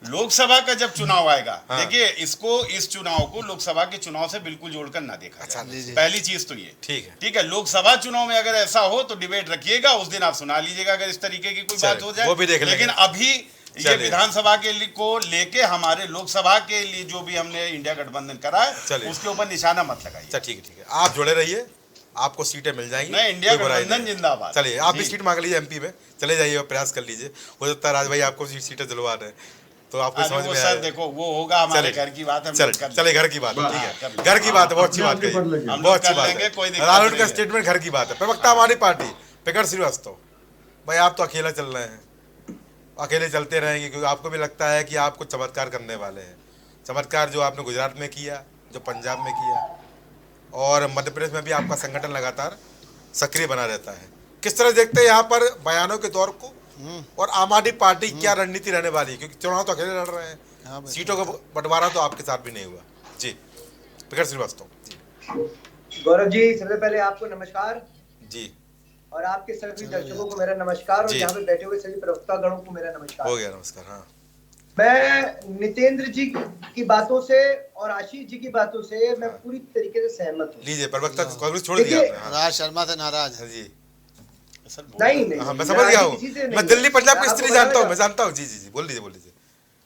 लोकसभा का जब चुनाव आएगा, हाँ। देखिए इसको इस चुनाव को लोकसभा के चुनाव से बिल्कुल जोड़कर ना देखा अच्छा, जाए। जी, जी। पहली चीज तो ये ठीक है। ठीक है। लोकसभा चुनाव में अगर ऐसा हो तो डिबेट रखिएगा, उस दिन आप सुना लीजिएगा अगर इस तरीके की कोई चलिए, बात हो जाए। वो भी देख लेंगे। लेकिन अभी ये चलिए। विधानसभा के लिए को लेके हमारे लोकसभा के लिए जो भी हमने इंडिया गठबंधन करा चलिए। है उसके ऊपर निशाना मत लगाइए। अच्छा ठीक है, ठीक है, आप जुड़े रहिए, आपको सीटें मिल जाएंगी। नहीं, इंडिया कोई बुराई गठबंधन नहीं है। जिंदाबाद। चलिए आप भी जी। सीट मांग लीजिए एमपी में, चले जाइए और प्रयास कर लीजिए, हो सकता है राज भाई आपको सीटें दिलवा रहे हैं, तो आपको अरे समझ वो में सर आएगा। देखो वो होगा हमारे चलिए। घर की बात है। चले घर की बात है, ठीक कर है, लेंगे। घर की बात है, बहुत अच्छी अपने बात आप के कही, पढ़ लेंगे। हम बहुत लोग अच्छी कर बात लेंगे, कोई है। दिक्कत राहुल नहीं का है। स्टेटमेंट घर की बात है। प्रवक्ता हमारी पार्टी प्रकट श्रीवास्तव, भाई आप तो अकेला चल रहे हैं, अकेले चलते रहेंगे क्योंकि आपको भी लगता है कि आप कुछ चमत्कार करने वाले हैं। चमत्कार जो आपने गुजरात में किया, जो पंजाब में किया, और मध्य प्रदेश में भी आपका संगठन लगातार सक्रिय बना रहता है। किस तरह देखते हैं यहाँ पर बयानों के दौर को, और आम आदमी पार्टी क्या रणनीति रहने वाली है, क्योंकि चुनाव तो अकेले लड़ रहे हैं, हाँ भाई। सीटों का बंटवारा तो आपके साथ भी नहीं हुआ। जी प्रकट श्रीवास्तव जी। गौरव जी, सबसे पहले आपको नमस्कार जी और आपके सभी दर्शकों को मेरा नमस्कार और जी। यहाँ पे बैठे हुए सभी प्रवक्तागणों को मेरा नमस्कार। हो गया, नमस्कार। हाँ मैं नितेंद्र जी की बातों से और आशीष जी की बातों से मैं पूरी तरीके से सहमत हूँ। लीजिए, प्रवक्ता कांग्रेस छोड़ दिया देखिए, आपने। हाँ राज शर्मा से नाराज है। जी सर, नहीं नहीं हाँ, मैं समझ गया हूँ, किसी से नहीं मैं दिल्ली पंजाब की मैं स्थिति आपको जानता हूँ, बताना मैं जानता हूँ। जी जी जी, बोल दीजिए,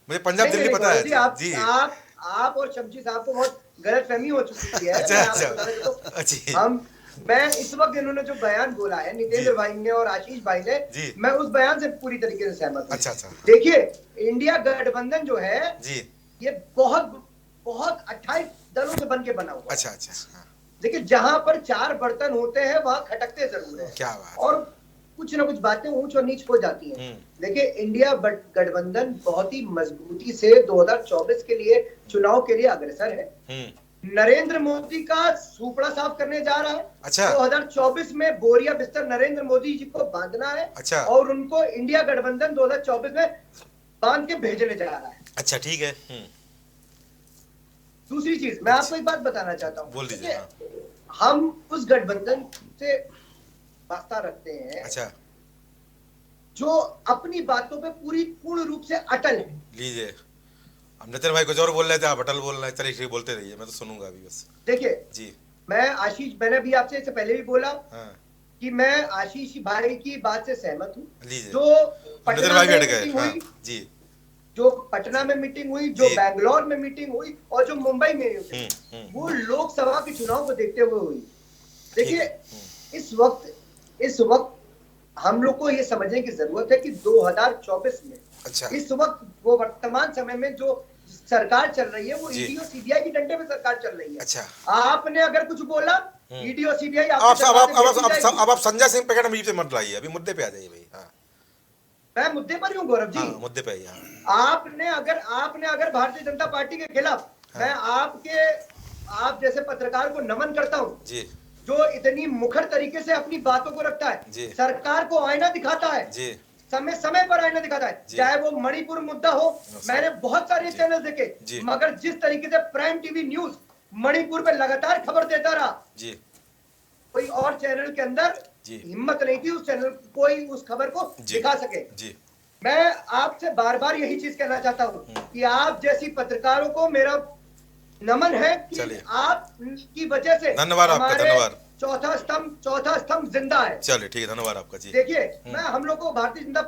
मुझे पंजाब नहीं, दिल्ली नहीं, पता गौरव है। जी, जी आप और शमशी साहब को बहुत गलत फहमी हो चुकी है। अच्छा मैं आपको अच्छा बताना चाहता हूँ, अच्छी हम मैं इस वक्त इन्होंने जो बयान बोला है नितेंद्र भाई ने और आशीष भाई ने, मैं उस बयान से पूरी तरीके से सहमत हूँ। अच्छा। देखिए, इंडिया गठबंधन जो है जी, ये बहुत 28 दलों से बन के बना हुआ। अच्छा। हाँ। देखिए, जहां पर 4 बर्तन होते हैं वहां खटकते जरूर है। क्या बात। और कुछ ना कुछ बातें ऊंच और नीच हो जाती हैं। देखिए, इंडिया गठबंधन बहुत ही मजबूती से 2024 के लिए चुनाव के लिए अग्रसर है। नरेंद्र मोदी का सुपड़ा साफ करने जा रहा है। अच्छा। 2024 में बोरिया बिस्तर नरेंद्र मोदी जी को बांधना है। अच्छा। और उनको इंडिया गठबंधन 2024 में बांध के भेजने जा रहा है। अच्छा, ठीक है। दूसरी चीज मैं आपको एक बात बताना चाहता हूँ। बोल दीजिए। हम उस गठबंधन से वास्ता रखते हैं, अच्छा, जो अपनी बातों पे पूर्ण रूप से अटल है। लीजिए, हम नितिन भाई कुछ और बोल रहे थे, आप अटल बोल रहे हैं। चलिए ठीक, बोलते रहिए, मैं तो सुनूंगा अभी बस। देखिए जी, मैंने भी आपसे इससे पहले भी बोला हाँ। कि मैं आशीष भाई की बात से सहमत हूँ। लीजिए, जो नितिन भाई भी अट गए। हाँ, जी, जो पटना में मीटिंग हुई, जो बैंगलोर में मीटिंग हुई और जो मुंबई में हुई, वो लोकसभा के चुनाव को देखते हुए हुई। देखिए, इस वक्त हम लोग को ये समझने की जरूरत है कि 2024 में, अच्छा, इस वक्त वो वर्तमान समय में जो सरकार चल रही है वो ईडी और सीबीआई के डंडे पे सरकार चल रही है। अच्छा, आपने अगर कुछ बोला, ईडी और सीबीआई अब आप संजय सिंह पैकेट मुझे से मत लाइए, अभी मुद्दे पे आ जाइए भाई। हाँ, मैं मुद्दे पर ही हूँ गौरव जी। हाँ, मुद्दे पे ही। आपने अगर भारतीय जनता पार्टी के खिलाफ, मैं आप जैसे पत्रकार को नमन करता हूँ जी, जो इतनी मुखर तरीके से अपनी बातों को रखता है, सरकार को आईना दिखाता है जी, समय पर आईना दिखाता है। चाहे वो मणिपुर मुद्दा हो, मैंने बहुत सारे चैनल देखे, मगर जिस तरीके से प्राइम टीवी न्यूज मणिपुर पे लगातार खबर देता रहा जी, कोई और चैनल के अंदर हिम्मत नहीं थी उस चैनल कोई उस खबर को दिखा सके जी। मैं आपसे बार बार यही चीज कहना चाहता हूँ कि आप जैसी पत्रकारों को मेरा नमन है कि आपकी वजह से धन्यवाद आपका, धन्यवाद। चौथा स्तंभ जिंदा है। चलिए ठीक है, धन्यवाद आपका जी। देखिए, मैं हम लोग को भारतीय जनता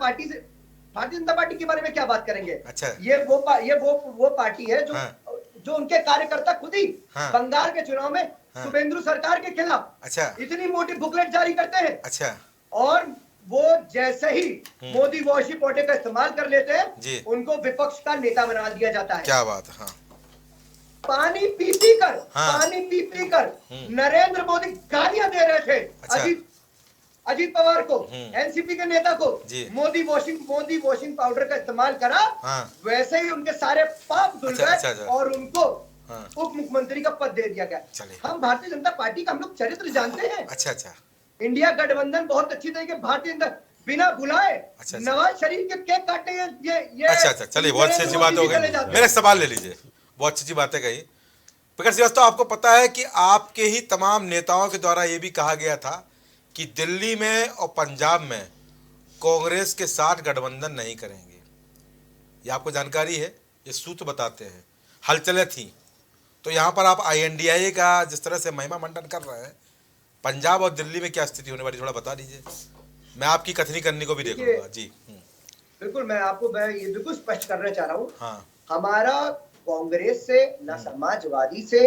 पार्टी के बारे में क्या बात करेंगे। अच्छा, ये वो पार्टी है जो उनके कार्यकर्ता खुद ही बंगाल के चुनाव में शुभेंदु सरकार के खिलाफ इतनी मोटी बुकलेट जारी करते हैं। अच्छा, और वो जैसे ही मोदी वॉशी पोटे का इस्तेमाल कर लेते हैं, उनको विपक्ष का नेता बना दिया जाता है। क्या बात है। हाँ। पानी पी कर नरेंद्र मोदी गालियां दे रहे थे अजीत पवार को, एनसीपी के नेता को। मोदी वॉशिंग पाउडर का इस्तेमाल करा, वैसे ही उनके सारे पाप धुल गए और उनको उप मुख्यमंत्री का पद दे दिया गया। हम भारतीय जनता पार्टी का हम लोग चरित्र जानते हैं। अच्छा, इंडिया गठबंधन बहुत अच्छी तरीके भारतीय जनता बिना बुलाए नवाज शरीफ के केक काटे ये अच्छा, चलिए, बहुत अच्छी बात हो गई। मेरा सवाल ले लीजिए, बहुत अच्छी बातें कही। प्रकाश श्रीवास्तव, आपको पता है कि आपके ही तमाम नेताओं के द्वारा यह भी कहा गया था कि दिल्ली में और पंजाब में कांग्रेस के साथ गठबंधन नहीं करेंगे। ये आपको जानकारी है, ये सूत्र बताते हैं। हलचलें थी, तो यहाँ पर आप INDIA का जिस तरह से महिमा मंडन कर रहे हैं, पंजाब और दिल्ली में क्या स्थिति होने वाली, थोड़ा बता दीजिए। मैं आपकी कथनी करने को भी देखूंगा जी। बिल्कुल, मैं ये बिल्कुल स्पष्ट करना चाह रहा हूँ। हाँ। हमारा कांग्रेस से न समाजवादी से,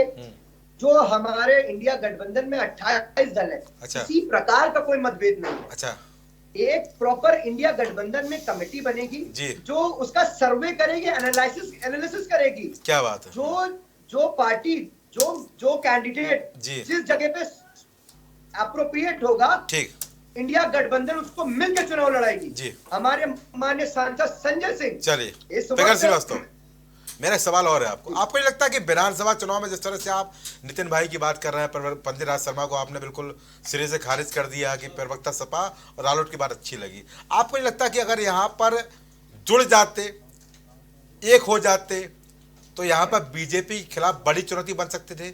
जो हमारे इंडिया गठबंधन में 28 दल है, किसी प्रकार का कोई मतभेद नहीं है। अच्छा, एक प्रॉपर इंडिया गठबंधन में कमेटी बनेगी जो उसका सर्वे करेगी, एनालिसिस करेगी। क्या बात है। जो पार्टी जो कैंडिडेट जिस जगह पे अप्रोप्रिएट होगा, ठीक, इंडिया गठबंधन उसको मिलकर चुनाव लड़ाएगी जी। हमारे माननीय सांसद संजय सिंह। चलिए, श्रीवास्तव, मेरा सवाल और है आपको नहीं लगता कि विधानसभा चुनाव में जिस तरह से आप नितिन भाई की बात कर रहे हैं, पंडित राज शर्मा को आपने बिल्कुल सिरे से खारिज कर दिया कि प्रवक्ता सपा और रालोट की बात अच्छी लगी, आपको नहीं लगता कि अगर यहाँ पर जुड़ जाते, एक हो जाते, तो यहाँ पर बीजेपी के खिलाफ बड़ी चुनौती बन सकते थे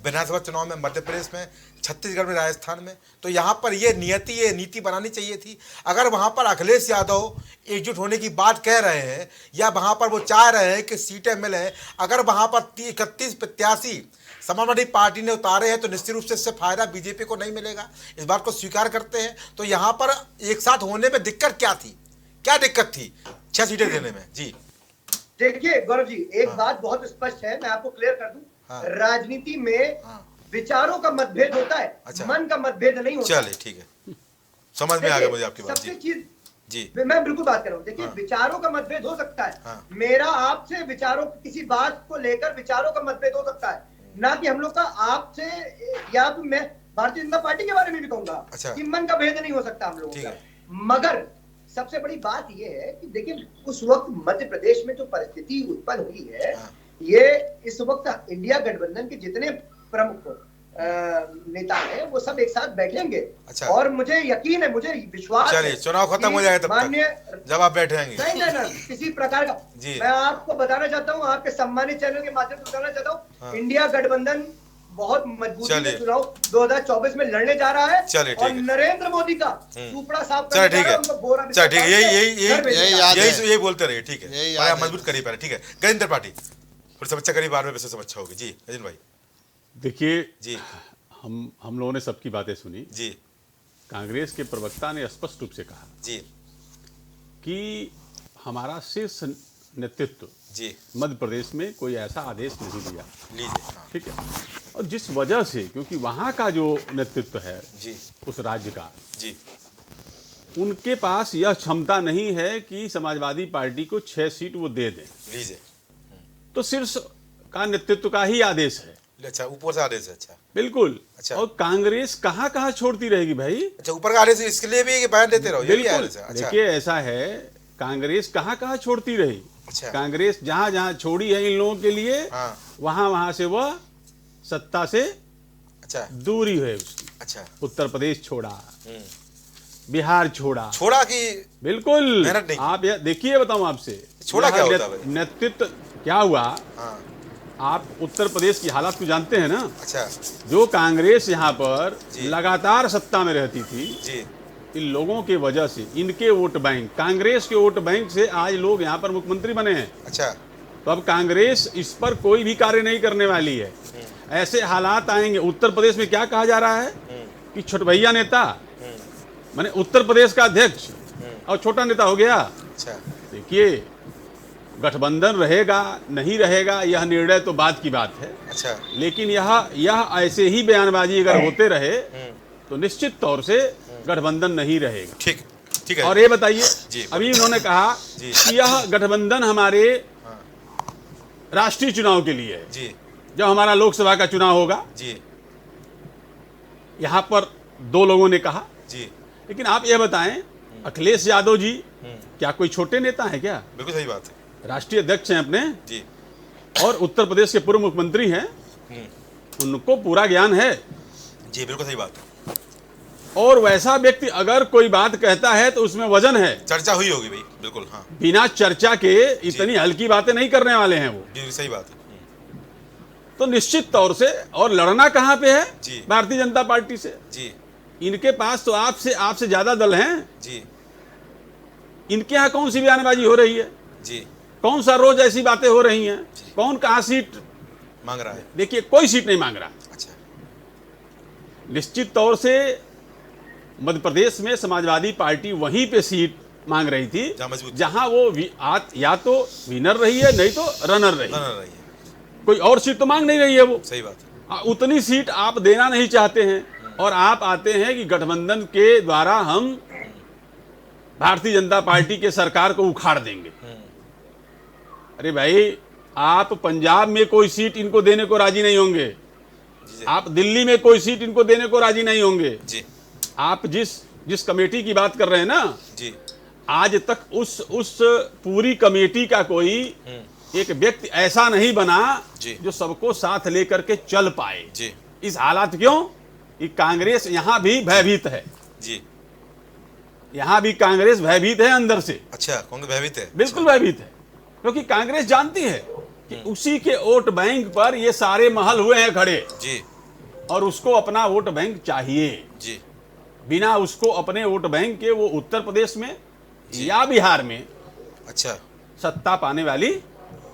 विधानसभा चुनाव में, मध्य प्रदेश में, छत्तीसगढ़ में, राजस्थान में? तो यहाँ पर ये नीति बनानी चाहिए थी। अगर वहाँ पर अखिलेश यादव एकजुट होने की बात कह रहे हैं या वहाँ पर वो चाह रहे हैं कि सीटें मिले, अगर वहाँ पर 31 प्रत्याशी समाजवादी पार्टी ने उतारे हैं, तो निश्चित रूप से इससे फायदा बीजेपी को नहीं मिलेगा। इस बात को स्वीकार करते हैं। तो यहाँ पर एक साथ होने में दिक्कत क्या थी, क्या दिक्कत थी 6 सीटें देने में? जी देखिए गौरव जी, एक बात बहुत स्पष्ट है, मैं आपको क्लियर कर दूं। राजनीति में विचारों का मतभेद होता है, अच्छा। मन का मतभेद नहीं होता। चलिए ठीक है, समझ में आ गया मुझे आपकी बात। सबसे जी चीज जी मैं बिल्कुल बात कर रहा हूँ। देखिए, हाँ। विचारों का मतभेद हो सकता है, हाँ। मेरा आपसे विचारों किसी बात को लेकर विचारों का मतभेद हो सकता है, ना कि हम लोग का आपसे, या तो मैं भारतीय जनता पार्टी के बारे में भी कहूंगा अच्छा। कि मन का भेद नहीं हो सकता हम लोगों ठीक का। है। मगर सबसे बड़ी बात यह है कि देखिए, उस वक्त मध्य प्रदेश में जो परिस्थिति उत्पन्न हुई है, हाँ। ये इस वक्त इंडिया गठबंधन के जितने प्रमुख नेता हैं वो सब एक साथ बैठेंगे। अच्छा। और मुझे यकीन है, मुझे विश्वास है चलिए, चुनाव खत्म कि हो जाए तब माननीय तक जब आप बैठेंगे। नहीं, किसी प्रकार का जी। मैं आपको बताना चाहता हूँ, आपके सम्मानित चैनल के माध्यम से बताना चाहता हूँ, हाँ। इंडिया गठबंधन बहुत मजबूती चलिए। से चुनाव 2024 में लड़ने जा रहा है। चलिए, ठीक और है। नरेंद्र मोदी का सुपड़ा साफ चलिए करने ठीक जा है, रहा उनको बोरा चलिए ठीक है, घर भेजना यही है। याद है। यही बोलते रहिए, ठीक है, यही और याद आप है। मजबूत करिए पहले, ठीक है। गजेंद्र पार्टी फिर समीक्षा करिए, बाद में वैसे समीक्षा होगी। जी अजिन भाई। देखिए, जी हम लोगों ने सबकी बातें सुनी। जी कांग्रेस के प्रवक्ता ने स्पष्ट रूप से कहा जी कि हमारा शीर्ष नेतृत्व जी मध्य प्रदेश में कोई ऐसा आदेश नहीं दिया, लीजिए। हाँ। ठीक है। और जिस वजह से, क्योंकि वहाँ का जो नेतृत्व है जी उस राज्य का, जी उनके पास यह क्षमता नहीं है कि समाजवादी पार्टी को 6 सीट वो दे दें। लीजिए। तो शीर्ष का नेतृत्व का ही आदेश है। अच्छा, ऊपर से आदेश है। अच्छा बिल्कुल। अच्छा। और कांग्रेस कहाँ कहाँ छोड़ती रहेगी भाई? अच्छा, ऊपर का आदेश इसके लिए भी बयान देते रहो, ये भी बिल्कुल। आदेश है। अच्छा देखिए, ऐसा है, कांग्रेस कहाँ कहाँ छोड़ती रही। अच्छा। कांग्रेस जहां जहां छोड़ी है इन लोगों के लिए, हाँ। वहां वहां से वह सत्ता से अच्छा दूरी है उसकी। अच्छा। उत्तर प्रदेश छोड़ा, बिहार छोड़ा, छोड़ा कि बिल्कुल। मेहनत नहीं की। आप यह देखिए, बताऊं आपसे, छोड़ा यह क्या होता है भाई? नेतृत्व क्या हुआ। हाँ। आप उत्तर प्रदेश की हालत को जानते हैं ना। अच्छा जो कांग्रेस यहाँ पर जी। लगातार सत्ता में रहती थी, जी इन लोगों के वजह से, इनके वोट बैंक, कांग्रेस के वोट बैंक से आज लोग यहाँ पर मुख्यमंत्री बने हैं। अच्छा। तो अब कांग्रेस इस पर कोई भी कार्य नहीं करने वाली है। ऐसे हालात आएंगे। उत्तर प्रदेश में क्या कहा जा रहा है कि छोटभैया नेता, माने उत्तर प्रदेश का अध्यक्ष और छोटा नेता हो गया। अच्छा। देखिए, गठबंधन रहेगा नहीं रहेगा यह निर्णय तो बात की बात है, अच्छा। लेकिन यह ऐसे ही बयानबाजी अगर होते रहे तो निश्चित तौर से गठबंधन नहीं रहेगा। ठीक ठीक है। और ये बताइए, जी। अभी उन्होंने कहा जी। कि यह गठबंधन हमारे राष्ट्रीय चुनाव के लिए है। जी जब हमारा लोकसभा का चुनाव होगा, जी यहां पर 2 लोगों ने कहा। जी लेकिन आप यह बताएं, अखिलेश यादव जी क्या कोई छोटे नेता हैं क्या? बिल्कुल सही बात है। राष्ट्रीय अध्यक्ष हैं अपने, जी और उत्तर प्रदेश के पूर्व मुख्यमंत्री हैं, उनको पूरा ज्ञान है। जी बिल्कुल सही बात है। और वैसा व्यक्ति अगर कोई बात कहता है तो उसमें वजन है। चर्चा हुई होगी भाई, बिल्कुल। हाँ बिना चर्चा के इतनी हल्की बातें नहीं करने वाले हैं वो। जी सही बात है। तो निश्चित तौर से, और लड़ना कहां पे है? जी। भारतीय जनता पार्टी से। जी इनके पास तो आपसे ज्यादा दल हैं। जी इनके यहाँ कौन सी बयानबाजी हो रही है? जी कौन सा रोज ऐसी बातें हो रही हैं? कौन कहाँ सीट मांग रहा है? देखिए, कोई सीट नहीं मांग रहा। अच्छा। निश्चित तौर से मध्य प्रदेश में समाजवादी पार्टी वहीं पे सीट मांग रही थी जहाँ मजबूत, जहां वो या तो विनर रही है, नहीं तो रनर रही ना है। ना रही है। कोई और सीट तो मांग नहीं रही है वो। सही बात है। उतनी सीट आप देना नहीं चाहते हैं, और आप आते हैं कि गठबंधन के द्वारा हम भारतीय जनता पार्टी के सरकार को उखाड़ देंगे। अरे भाई, आप पंजाब में कोई सीट इनको देने को राजी नहीं होंगे, जी आप दिल्ली में कोई सीट इनको देने को राजी नहीं होंगे। जी आप जिस कमेटी की बात कर रहे हैं ना, जी आज तक उस पूरी कमेटी का कोई एक व्यक्ति ऐसा नहीं बना जी। जो सबको साथ लेकर के चल पाए। जी इस हालात क्यों कि कांग्रेस यहां भी भयभीत है। जी। यहां भी कांग्रेस भयभीत है अंदर से। अच्छा, कांग्रेस भयभीत है? बिल्कुल भयभीत है, क्योंकि कांग्रेस जानती है कि उसी के वोट बैंक पर ये सारे महल हुए हैं खड़े, जी और उसको अपना वोट बैंक चाहिए। जी बिना उसको अपने वोट बैंक के वो उत्तर प्रदेश में या बिहार में अच्छा सत्ता पाने वाली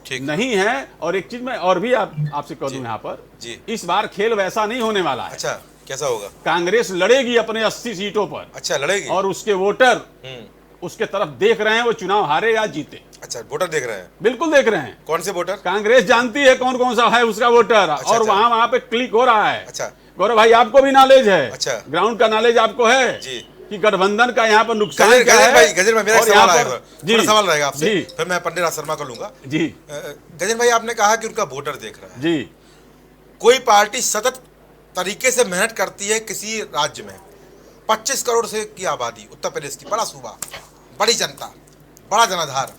ठीक नहीं है। और एक चीज मैं और भी आपसे कह दूं यहाँ पर, जी। इस बार खेल वैसा नहीं होने वाला है। अच्छा, कैसा होगा? कांग्रेस लड़ेगी अपने 80 सीटों पर। अच्छा, लड़ेगी। और उसके वोटर उसके तरफ देख रहे हैं, वो चुनाव हारे या जीते। अच्छा, वोटर देख रहे हैं? बिल्कुल देख रहे हैं। कौन से वोटर? कांग्रेस जानती है कौन कौन सा है उसका वोटर। अच्छा, और अच्छा। वहां पे क्लिक हो रहा है। अच्छा गौरव भाई, आपको भी नॉलेज है। अच्छा। ग्राउंड का नॉलेज आपको है जी कि गठबंधन का यहाँ पर नुकसान गजेर क्या भाई, है। मेरा एक और सवाल यहाँ आएगा, पर- थोड़ा सवाल रहेगा आपसे, जी फिर मैं पंडित राज शर्मा को लूंगा। जी गजेर भाई, आपने कहा कि उनका वोटर देख रहा है। जी। कोई पार्टी सतत तरीके से मेहनत करती है किसी राज्य में, 25 करोड़ से की आबादी, उत्तर प्रदेश की, बड़ा सूबा, बड़ी जनता, बड़ा जनाधार,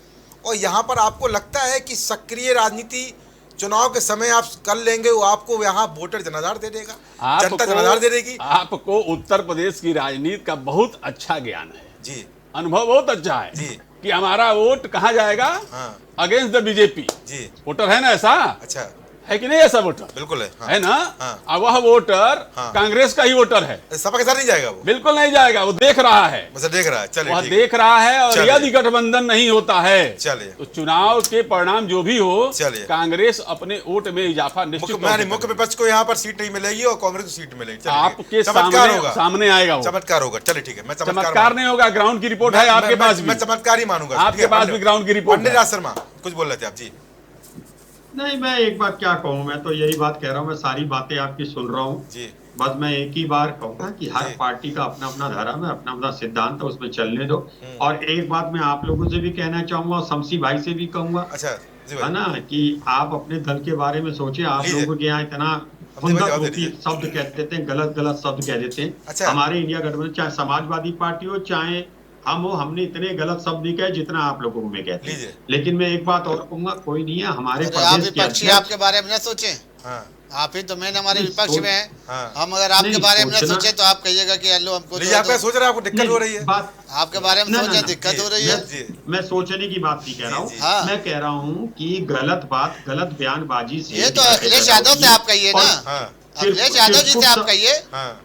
और यहाँ पर आपको लगता है कि सक्रिय राजनीति चुनाव के समय आप कर लेंगे, वो आपको यहाँ वोटर जनाधार दे देगा, जनता जनाधार दे देगी? आपको उत्तर प्रदेश की राजनीति का बहुत अच्छा ज्ञान है जी, अनुभव बहुत अच्छा है जी। कि हमारा वोट कहाँ जाएगा, हाँ अगेंस्ट द बीजेपी। जी, वोटर है ना ऐसा, अच्छा, है कि नहीं ऐसा वोटर? बिल्कुल है, हाँ। है ना? हाँ। अब वह वोटर हाँ। कांग्रेस का ही वोटर है। सपा के साथ नहीं जाएगा वो? बिल्कुल नहीं जाएगा, वो देख रहा है, बस देख रहा है, चलिए वह ठीक देख रहा है। और चलिए। यदि गठबंधन नहीं होता है चलिए। तो चुनाव के परिणाम जो भी हो, चलिए। कांग्रेस अपने वोट में इजाफा निश्चित तौर से मुख्य करेगी। विपक्ष को यहाँ पर सीट नहीं मिलेगी और कांग्रेस को सीट मिलेगी। चलिए, आपके चमत्कार होगा, सामने आएगा वो। चमत्कार होगा। चलिए ठीक है, मैं चमत्कार नहीं होगा, ग्राउंड की रिपोर्ट है आपके पास भी। मैं चमत्कार ही मानूंगा। आपके पास भी ग्राउंड की रिपोर्ट पंडित है। राज शर्मा कुछ बोल रहे थे आप? जी नहीं, मैं एक बात क्या कहूँ, मैं तो यही बात कह रहा हूँ, मैं सारी बातें आपकी सुन रहा हूँ। जी बस मैं एक ही बार कहूँगा कि हर जी। पार्टी का अपना अपना धर्म है, अपना अपना सिद्धांत है, उसमें चलने दो। और एक बात मैं आप लोगों से भी कहना चाहूंगा और शमसी भाई से भी कहूंगा, अच्छा जी है भाई, ना, कि आप अपने दल के बारे में सोचिए। आप लीजिए। लोगों के यहाँ इतना भाई जवाब दे हुंदक दीजिए। शब्द कह देते हैं, गलत गलत शब्द कह देते हैं। अच्छा। हमारे इंडिया गठबंधन, चाहे समाजवादी पार्टी हो चाहे हम हो, हमने इतने गलत शब्द नहीं कहे जितना आप लोगों में कहते लीजिए। हैं। लेकिन मैं एक बात और कहूंगा, कोई नहीं है हमारे अरे आप प्रदेश के विपक्षी अध्यक्ष- आपके बारे में न सोचे, हाँ आप ही तो मेन हमारे नहीं, विपक्ष में हैं। हाँ। हम अगर आपके नहीं, बारे में न सोचना- सोचे तो आप कहिएगा कि हेलो हमको लीजिए, आप क्या सोच रहे हैं? आपको दिक्कत नहीं, हो रही है? बात आपके बारे में ना, सोचे ना, दिक्कत जी, हो रही है। जी मैं सोचने की बात नहीं कह रहा हूँ। जी, जी। हाँ। मैं कह रहा हूँ कि गलत बात, गलत बयानबाजी से ये तो अखिलेश यादव से आप कहिए ना, हाँ अखिलेश यादव जी से आप कहिए हाँ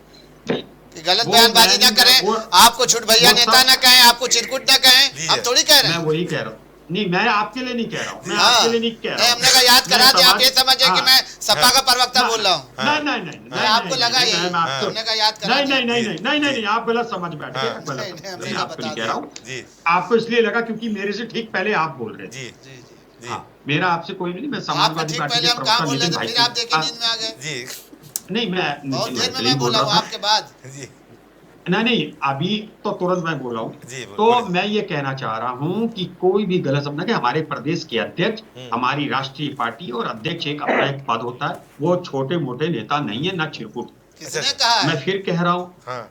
कि गलत वो बयानबाजी मैं- न करें, वो- आपको छुट भैया वो नेता सब- न कहें, आपको चिरकुट न कहें, लीजिए। आप थोड़ी कह रहे मैं हैं। वही कह रहा हूँ। नहीं, मैं आपके लिए नहीं कह रहा हूँ, मैं हाँ। आपके लिए नहीं कह रहा नहीं, हूँ। हमने कहा याद मैं करा दिया, आप समाज- ये समझे कि हाँ। मैं सपा का प्रवक्ता बोल रहा हूँ। हाँ। नहीं, आपको लगा नहीं, ये, मैं आपको- हमने कहा याद करा नहीं दिया। नहीं नहीं नहीं नहीं नहीं, आप गलत समझ बैठे, हाँ। आप गलत नहीं, समझ। हमने मैं कहा आपको बता नहीं कह रहा हूँ। जी आपको इसलिए लगा क्योंकि मेरे से ठीक पहले आप बोल रहे थे। जी जी जी, जी हाँ, मेरा आपसे कोई नहीं, मैं आपका समाजवादी ठीक पार्टी पहले के हम कहाँ प्रवक्ता बोल रहे नितिन थे, भाई फिर से- आप देखिए नींद में आ गए। जी नहीं, मैं बहुत देर में नहीं मैं बोल बोला रहा हूँ था। आपके बाद। जी नहीं, अभी तो तुरंत मैं बोला हूँ। जी, तो बोलिए। मैं ये कहना चाह रहा हूँ कि कोई भी गलत समझना, कि हमारे प्रदेश के अध्यक्ष, हमारी राष्ट्रीय पार्टी और अध्यक्ष एक अपना एक पद होता है, वो छोटे मोटे नेता नहीं है, ना चिरकुट। किसने कहा है? मैं फिर कह रहा हूँ, हाँ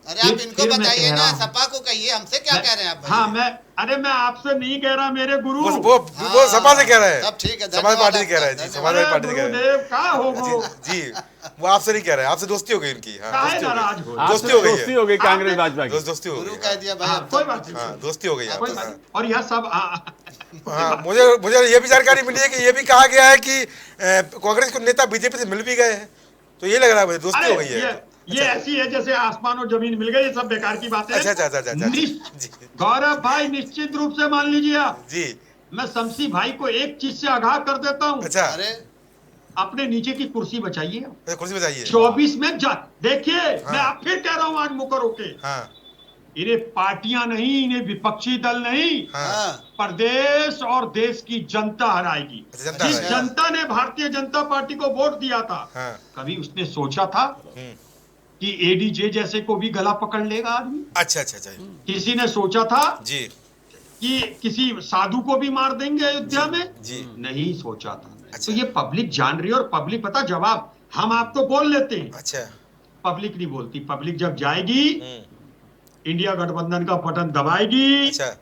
अरे आप फिर इनको मैं बताइए कह ना, रहा हूँ। सपा को कहिए, हमसे क्या कह रहे हैं आप? हाँ, मैं आपसे नहीं कह रहा, मेरे गुरु। वो सपा से कह रहे हैं, सब ठीक है, समाज धन्यवाद पार्टी से कह रहे हैं, आपका, जी समाजवादी अरे पार्टी से कह रहे हैं। गुरुदेव, क्या हो गो? जी वो आपसे नहीं कह रहे हैं, आपसे दोस्ती हो गई इनकी। हाँ काहे दोस्ती हो नाराज गई, हो? दोस्ती हो गई है। दोस्ती हो गई कांग्रेस भाजपा की। दोस्ती हो गुरु गई, कह दिया भाई, हाँ, अब कोई तक। बात नहीं। हाँ दोस्ती हो गई कोई आपकी, बात हाँ। नहीं। और यह सब हाँ मुझे ये भी जानकारी मिली है कि ये भी कहा गया है कि कांग्रेस के नेता बीजेपी से मिल भी गए हैं, तो ये लग रहा है मुझे दोस्ती अरे हो गई है। ये ऐसी है जैसे आसमान और जमीन मिल गई, ये सब बेकार की बातें हैं। अच्छा जी गौरव भाई, निश्चित रूप से मान लीजिए आप, जी मैं शमसी भाई को एक चीज से आगाह कर देता हूँ, अच्छा अरे अपने नीचे की कुर्सी बचाइए। कुर्सी बताइए। 24 में जा देखिए, मैं आप फिर कह रहा हूँ आज मुकर होके, हाँ इन्हें पार्टियां नहीं, इन्हें विपक्षी दल नहीं, हाँ प्रदेश और देश की जनता हराएगी। अच्छा, जनता जिस हराएगी। जनता ने भारतीय जनता पार्टी को वोट दिया था, हाँ कभी उसने सोचा था कि एडीजे जैसे को भी गला पकड़ लेगा आदमी? अच्छा किसी ने सोचा था जी कि किसी साधु को भी मार देंगे अयोध्या में? जी नहीं सोचा था। अच्छा। तो ये पब्लिक जान रही है, और पब्लिक पता जवाब हम आपको बोल लेते हैं, अच्छा पब्लिक नहीं बोलती। पब्लिक जब जाएगी, इंडिया गठबंधन का बटन दबाएगी अच्छा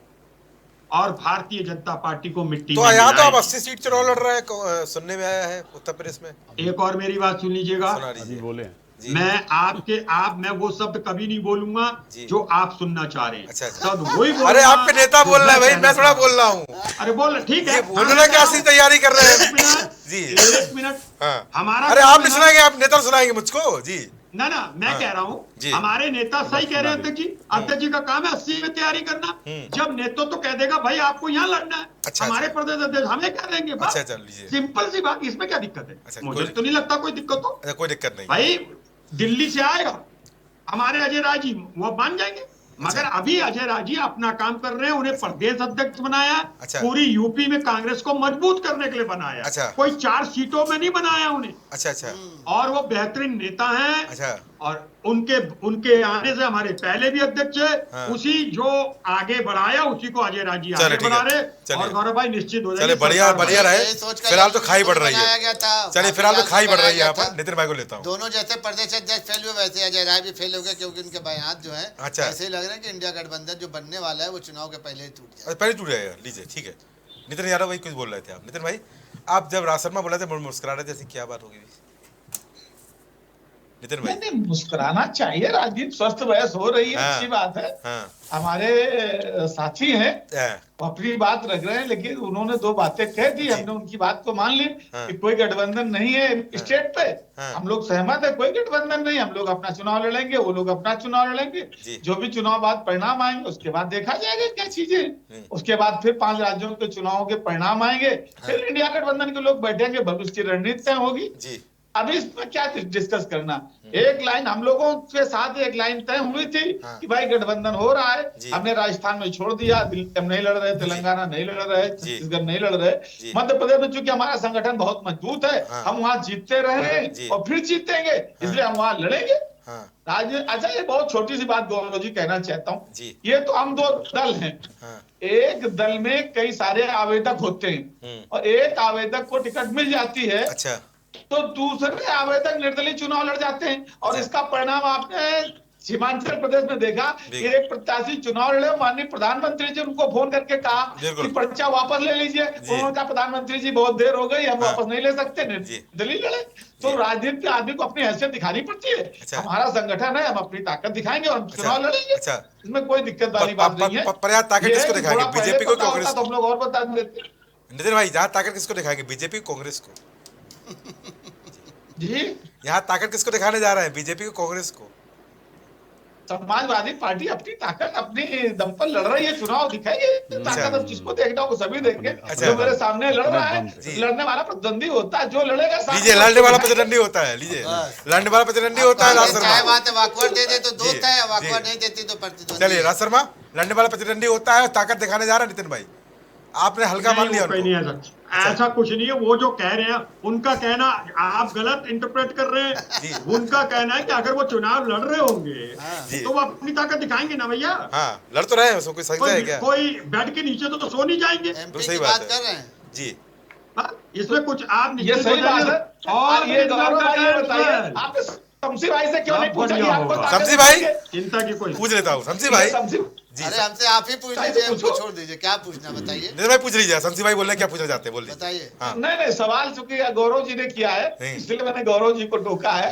और भारतीय जनता पार्टी को मिट्टी तो में यहाँ तो आप मिलाएगी। 80 सीट चुनाव लड़ रहे हैं, सुनने में आया है उत्तर प्रदेश में। एक और मेरी बात सुन लीजिएगा, सुना अभी दीजिए बोले जी। मैं वो शब्द कभी नहीं बोलूंगा जी। जो आप सुनना चाह रहे हैं। अच्छा, अच्छा। शब्द वही बोलूंगा अरे आपके नेता जो बोल रहे हैं भाई, कहना मैं थोड़ा चाहता बोल रहा हूँ। हूं। अरे बोल, ठीक है, उन्होंने कैसी तैयारी कर रहे एक हैं मिनट जी। एक मिनट हाँ हमारा अरे काम आप नहीं है ना- सुनाएंगे, आप नेता सुनाएंगे मुझको जी। ना मैं हाँ। कह रहा जी। हूँ, हमारे नेता सही कह रहे हैं अध्यक्ष जी। अध्यक्ष जी का काम है 80 में तैयारी करना। जब नेतृत्व तो कह देगा भाई आपको यहाँ लड़ना है, अच्छा, हमारे अच्छा। प्रदेश अध्यक्ष हमें कह देंगे, बस अच्छा लीजिए। सिंपल सी बात, इसमें क्या दिक्कत है? अच्छा, मुझे कोई- तो नहीं लगता कोई दिक्कत हो। कोई दिक्कत नहीं। भाई दिल्ली से आएगा हमारे अजय राय जी, वो मान जाएंगे। मगर अभी अजय राजी अपना काम कर रहे हैं, उन्हें प्रदेश अध्यक्ष बनाया, अच्छा। पूरी यूपी में कांग्रेस को मजबूत करने के लिए बनाया, अच्छा। कोई 4 सीटों में नहीं बनाया उन्हें। अच्छा अच्छा। और वो बेहतरीन नेता हैं। अच्छा। और उनके आने से हमारे पहले भी अध्यक्ष है, हाँ। उसी जो आगे बढ़ाया उसी को अजय राजी चलिए, आगे ठीक बढ़ा है। रहे। चलिए। और गौरव भाई निश्चित हो चलिए जाएगी बढ़िया सरकार बढ़िया बढ़ेगी। रहे। यही सोच कर फिलहाल तो ये खाई बढ़ तो रही बनाया है। गया था। चलिए फिलहाल तो खाई बढ़ रही है यहाँ बनाया पर। गया नितिन भाई को लेता हूँ। दोनों जैसे प्रदेश अध्यक्ष फेल हुए वैसे अजय राय भी फेल हो गए, क्योंकि उनके बयान जो है अच्छा। ऐसे ही लग रहे हैं कि इंडिया गठबंधन जो बनने वाला है वो चुनाव के पहले ही टूट जाए। पहले टूट जाएगा। लीजिए ठीक है। नितिन यादव भाई कुछ बोल रहे थे आप। नितिन भाई आप जब राज शर्मा बोल रहे थे मुस्कुरा रहे थे, ऐसी क्या बात होगी नितिन भाई? नहीं मुस्कुराना चाहिए, राजनीति स्वस्थ बहस हो रही है, हाँ। अच्छी बात है। हाँ। हमारे साथी हैं, हाँ। वो अपनी बात रख रहे हैं, लेकिन उन्होंने 2 बातें कह दी, हमने उनकी बात को मान ली हाँ। कि कोई गठबंधन नहीं है स्टेट पे। हाँ। हम लोग सहमत है, कोई गठबंधन नहीं, हम लोग अपना चुनाव लड़ेंगे, वो लोग अपना चुनाव लड़ेंगे। जी। जो भी चुनाव बाद परिणाम आएंगे उसके बाद देखा जाएगा क्या चीजें। उसके बाद फिर 5 राज्यों के चुनावों के परिणाम आएंगे, फिर इंडिया गठबंधन के लोग बैठेंगे, भविष्य की रणनीति तय होगी। जी। अभी इसमें क्या डिस्कस करना। एक लाइन हम लोगों के साथ एक लाइन तय हुई थी कि भाई गठबंधन हो रहा है, जी। हमने राजस्थान में छोड़ दिया, दिल्ली हम नहीं लड़ रहे, तेलंगाना नहीं लड़ रहे, जी। छत्तीसगढ़ नहीं लड़ रहे, जी। मध्य प्रदेश में चूंकि हमारा संगठन बहुत मजबूत है, हाँ। हम वहां जीतते रहे जी। और फिर जीतेंगे, इसलिए हम वहां लड़ेंगे। हाँ। अच्छा ये बहुत छोटी सी बात गौरव जी कहना चाहता हूँ, जी। ये तो हम 2 दल हैं, हाँ। एक दल में कई सारे आवेदक होते हैं और एक आवेदक को टिकट मिल जाती है, अच्छा। तो दूसरे आवेदक निर्दलीय चुनाव लड़ जाते हैं। और अच्छा। इसका परिणाम आपने हिमाचल प्रदेश में देखा कि एक प्रत्याशी चुनाव लड़े, माननीय प्रधानमंत्री जी उनको फोन करके कहा बिल्कुल। कि पर्चा वापस ले लीजिए। जी। उन्होंने कहा प्रधानमंत्री जी बहुत देर हो गई, हम हाँ। वापस नहीं ले सकते, जी। निर्दलीय लड़े। तो राजनीति के आदमी को अपनी हैसियत दिखानी पड़ती है। अच्छा। हमारा संगठन है, हम अपनी ताकत दिखाएंगे और चुनाव लड़ेंगे। अच्छा। इसमें कोई दिक्कत वाली बात नहीं है। पर्याप्त ताकत ये किसको है कि दिखाएंगे? थोड़ा पहले बीजेपी को, पता होता कांग्रेस तो हम लोग और बता देते। नितिन भाई जहाँ ताकत किसको दिखाएंगे? बीजेपी को, कांग्रेस को? जी यहाँ ताकत किसको दिखाने जा रहे हैं? बीजेपी को, कांग्रेस को? समाजवादी पार्टी अपनी ताकत अपनी दम पर लड़ रही है, चुनाव दिखाएगी ताकत। अब जिसको देखना हो सभी देखेंगे। अच्छा। जो मेरे सामने लड़ रहा है, जी। लड़ने वाला प्रतिद्वंदी होता है, जो लड़ेगा सामने लीजिए लड़ने वाला प्रतिद्वंदी होता है। लीजिए लड़ने वाला प्रतिद्वंदी होता है। राज चाहे शर्मा बात है वाकवर दे दे तो दोस्त जी, है, वाकवर जी। नहीं देती तो प्रतिद्वंदी चलिए है। राज शर्मा लड़ने वाला प्रतिद्वंदी होता है और ताकत दिखाने जा रहा है। नितिन भाई आपने हल्का मान लिया कोई उनको। नहीं ऐसा कुछ नहीं है। वो जो कह रहे हैं उनका कहना आप गलत इंटरप्रेट कर रहे जी। हैं। उनका कहना है कि अगर वो चुनाव लड़ रहे होंगे जी। तो वो अपनी ताकत दिखाएंगे ना भैया। हाँ लड़ तो रहे हैं, उसको कोई समझता है क्या? कोई बेड के नीचे तो सो नहीं जाएंगे। एमपी सही की बात बात है। कर रहे हैं। जी। हाँ, इसमें कुछ आप ये सही बात है। और ये गौरव भाई ये बताइए, और आपने शमसी भाई से क्यों नहीं पूछा कि आपको ताकत शमसी भाई दिखाएंगे? चिंता की कोई पूछ लेता हूँ। शमसी भाई शमसी जी। अरे हमसे आप ही पूछ चाहे तो लीजिए, हमको पूछो। छोड़ दीजिए। क्या पूछना बताइए, नितिन भाई पूछ लीजिए। शमसी भाई बोल रहे हैं क्या पूछना चाहते हैं? बोल लीजिए। बताइए। हाँ। नहीं नहीं सवाल चूंकि गौरव जी ने किया है, नहीं। इसलिए मैंने गौरव जी को टोका है।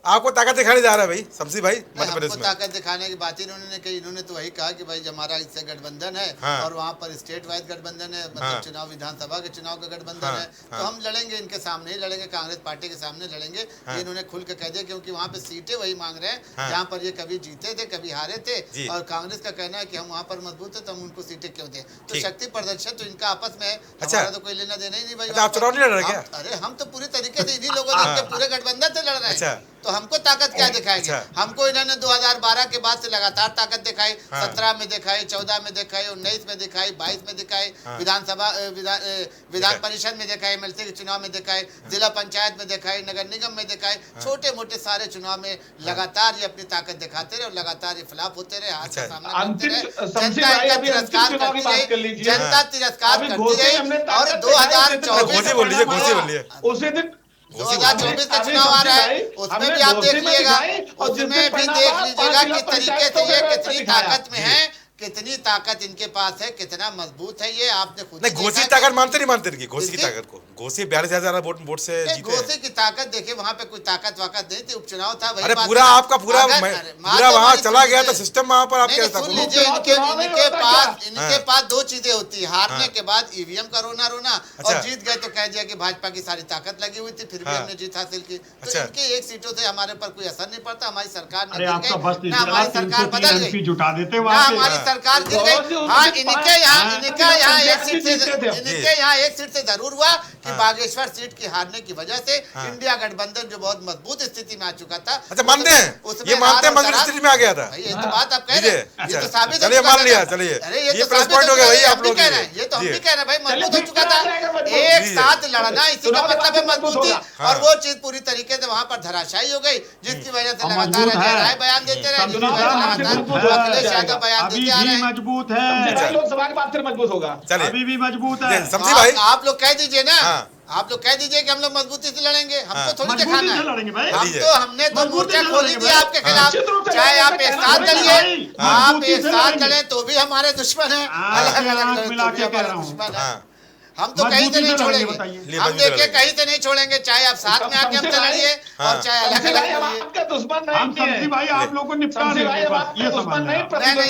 आपको ताकत दिखाने जा रहा है भाई शमसी भाई मध्य प्रदेश हमको में? ताकत दिखाने की बात ही इन्होंने कही। इन्होंने तो वही कहा कि भाई हमारा इससे गठबंधन है हाँ। और वहाँ पर स्टेट वाइज गठबंधन है, मतलब हाँ। चुनाव विधानसभा के चुनाव का गठबंधन हाँ, है। हाँ। तो हम लड़ेंगे, इनके सामने ही लड़ेंगे, कांग्रेस पार्टी के सामने लड़ेंगे। हाँ। ये इन्होंने खुल के कह दिया, क्योंकि वहाँ पे सीटें वही मांग रहे हैं हाँ। जहाँ पर ये कभी जीते थे कभी हारे थे। जी। और कांग्रेस का कहना है कि हम वहाँ पर मजबूत है तो हम उनको सीटें क्यों दें। तो ठीक। शक्ति प्रदर्शन तो इनका आपस में है, अच्छा। हमारा तो कोई लेना देना ही नहीं भाई। अच्छा, आप चुनाव नहीं लड़ रहे क्या? अरे हम तो पूरे तरीके से इन्हीं लोगों ने इनके पूरे गठबंधन से लड़ रहे अच्छा। हैं, तो हमको ताकत क्या दिखाएंगे? अच्छा। हमको इन्होंने 2012 के बाद से लगातार ताकत दिखाई। हाँ। 17 में दिखाई, 14 में दिखाई, 19 में दिखाई, 22 में दिखाई, हाँ। विधान परिषद में दिखाई, एमएलसी के चुनाव में दिखाई, जिला पंचायत में दिखाई, नगर निगम में दिखाई, छोटे मोटे सारे चुनाव में लगातार ये अपनी ताकत दिखाते रहे और लगातार ये फ्लॉप होते रहे, हाथ का अच्छा। सामना करते अंतिम रहे। शमसी जनता भाई इनका अभी अंतिम तिरस्कार चुनाव की करती बात कर रही, लीजिए। जनता तिरस्कार अभी करती घोषी रही। हमने और ताकत दिखाई, 2024 बोलिए, घोषी बोलिए। उसी दिन 2024 का चुनाव आ रहा है, उसमें भी आप देख लीजिएगा, उसमें भी देख लीजिएगा किस तरीके से ये कितनी ताकत में है, कितनी ताकत इनके पास है, कितना मजबूत है ये आपने खुद नहीं घोषी ताकत मानते नहीं मानते इनकी घोषी की किसकी? ताकत को? घोषी 42,000 वोट से जीते हैं। घोषी की ताकत देखिए, वहाँ पे कोई ताकत वाकत नहीं थी, उपचुनाव था। वही अरे बात पूरा है ना। आपका पूरा अगर- मैं- अरे, मान पूरा लो वहाँ हमारी चला गया सुन तो सिस्टम वहाँ पर आप नहीं, क्या नहीं, सुन था? लीजिए, इनके हाँ। पास 2 चीजें होती है। हारने हाँ। के बाद ईवीएम का रोना अच्छा। और जीत गए तो कह दिया कि भाजपा की सारी ताकत लगी हुई थी, फिर भी हाँ। हमने जीत हासिल की। तो अच्छा। इनके 1 सीटों से हमारे पर कोई असर नहीं पड़ता। हमारी सरकार अरे आपका बस ना हमारी सरकार बदल गई, एमपी जुटा देते ना वहां हमारी पे। सरकार गिर गई। हाँ, इनके यहाँ एक सीट से जरूर हुआ कि बागेश्वर सीट की हारने की वजह से इंडिया गठबंधन जो बहुत मजबूत स्थिति में आ चुका था। अच्छा, मानते हैं, ये मानते हैं मजबूत स्थिति में आ गया था। ये तो बात आप कह रहे हैं, ये तो साबित चलिए मान लिया, चलिए ये प्लस पॉइंट हो गया भाई आप लोग कह रहे हैं, ये तो हम भी कह रहे हैं भाई मजबूत हो चुका था। एक साथ लड़ना इसी का मतलब है मजबूती, और वो चीज पूरी तरीके से वहां पर धराशायी हो गई, जिसकी वजह से लगातार राय बयान देते रहे, जिसकी वजह से लगातार अखिलेश यादव बयान देते आ रहे हैं। मजबूत है, लोकसभा के बाद फिर मजबूत होगा, अभी भी मजबूत है। समझी भाई, आप लोग कह दीजिए ना, आप लोग कह दीजिए कि हम लोग मजबूती से लड़ेंगे, हमको थोड़ी दिखाना है। हमने तो मोर्चा खोल दिया आपके खिलाफ, चाहे आप एक साथ लड़िए, आप एक साथ लड़े तो भी हमारे दुश्मन है, अलग अलग लड़े तो भी हमारे दुश्मन है। हम तो कहीं से नहीं छोड़ेंगे, हम देखिए कहीं से नहीं छोड़ेंगे, चाहे आप साथ में आके हमसे लड़िए और चाहे अलग अलग लड़िए। दुश्मन नहीं भाई, आप लोगों को निपटा नहीं,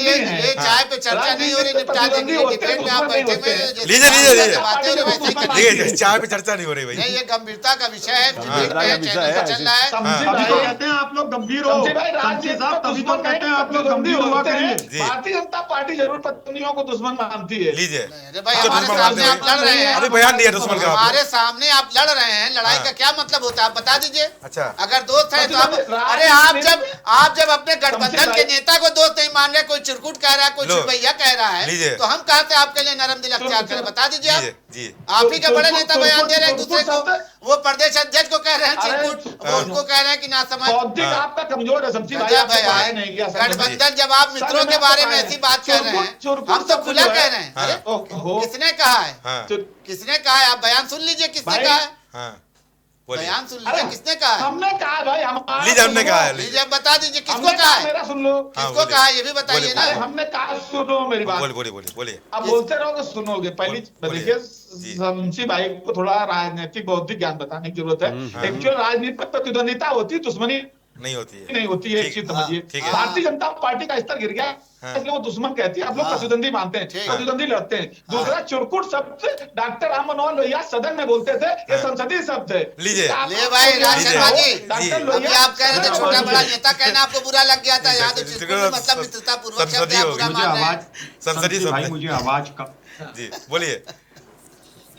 ये चाय पे चर्चा नहीं हो रही, निपटा देंगे। डिबेट में आप बैठे हुए लीजिए, चाय पे चर्चा नहीं हो रही भाई, नहीं, ये गंभीरता का विषय है, डिबेट में चल रहा है। कहते हैं आप लोग गंभीर हो, तभी तो कहते हैं आप लोग गंभीर हुआ करिए। भारतीय जनता पार्टी जरूर पत्नियों को दुश्मन मानती है। लीजिए, अरे भाई हमारे सामने आप लड़ रहे हैं, अभी बयान दिया दुश्मन का, हमारे सामने आप लड़ रहे हैं, लड़ाई का क्या मतलब होता है आप बता दीजिए। अच्छा, अगर दोस्त है तो आप, अरे आप जब अपने गठबंधन के नेता को दोस्त नहीं मान रहे, कोई चिरकुट कह रहा है, कोई चुरवैया कह रहा है, तो हम कहा थे आपके लिए नरम दिल अख्तियार करें, बता दीजिए आप ही के बड़े नेता बयान दे रहे हैं दूसरे को, वो प्रदेश अध्यक्ष को कह रहे हैं चिरकुट, वो उनको कह रहे हैं कि ना समझ। आपका कमजोर है समझी भाई, गठबंधन जब आप मित्रों के बारे में ऐसी बात कर रहे हैं, हम तो खुला कह रहे हैं। किसने कहा है, किसने कहा है, आप बयान सुन लीजिए किसने कहा है, बयान सुन लीजिए किसने कहा है। हमने कहा भाई, हमने कहा है, लीजिए बता दीजिए किसको कहा है, मेरा सुन लो, किसको कहा है ये भी बताइए ना। हमने कहा, सुनो मेरी बात, बोलिए, अब बोलते रहोगे सुनोगे। पहली देखिए, शमसी भाई को थोड़ा राजनीतिक बौद्धिक ज्ञान बताने की जरूरत है। एक्चुअल राजनीति में प्रतिद्वंदिता होती, दुश्मनी नहीं होती है। एक चीज समझिए, भारतीय जनता पार्टी का स्तर गिर गया, इसलिए वो दुश्मन कहती है, आप लोग प्रतिद्वंदी मानते हैं, प्रतिद्वंदी लड़ते हैं। दूसरा चुरकुट शब्द डॉक्टर राम मनोहर लोहिया सदन में बोलते थे, ये संसदीय शब्द है। लीजिए ले भाई राशन बाजी, अभी आप कह रहे थे छोटा बड़ा नेता कहना आपको बुरा लग गया था, यहाँ तो मतलब मित्रता पूर्वक शब्द है, बुरा मान रहे हैं। संसदीय शब्द, मुझे आवाज का जी बोलिए।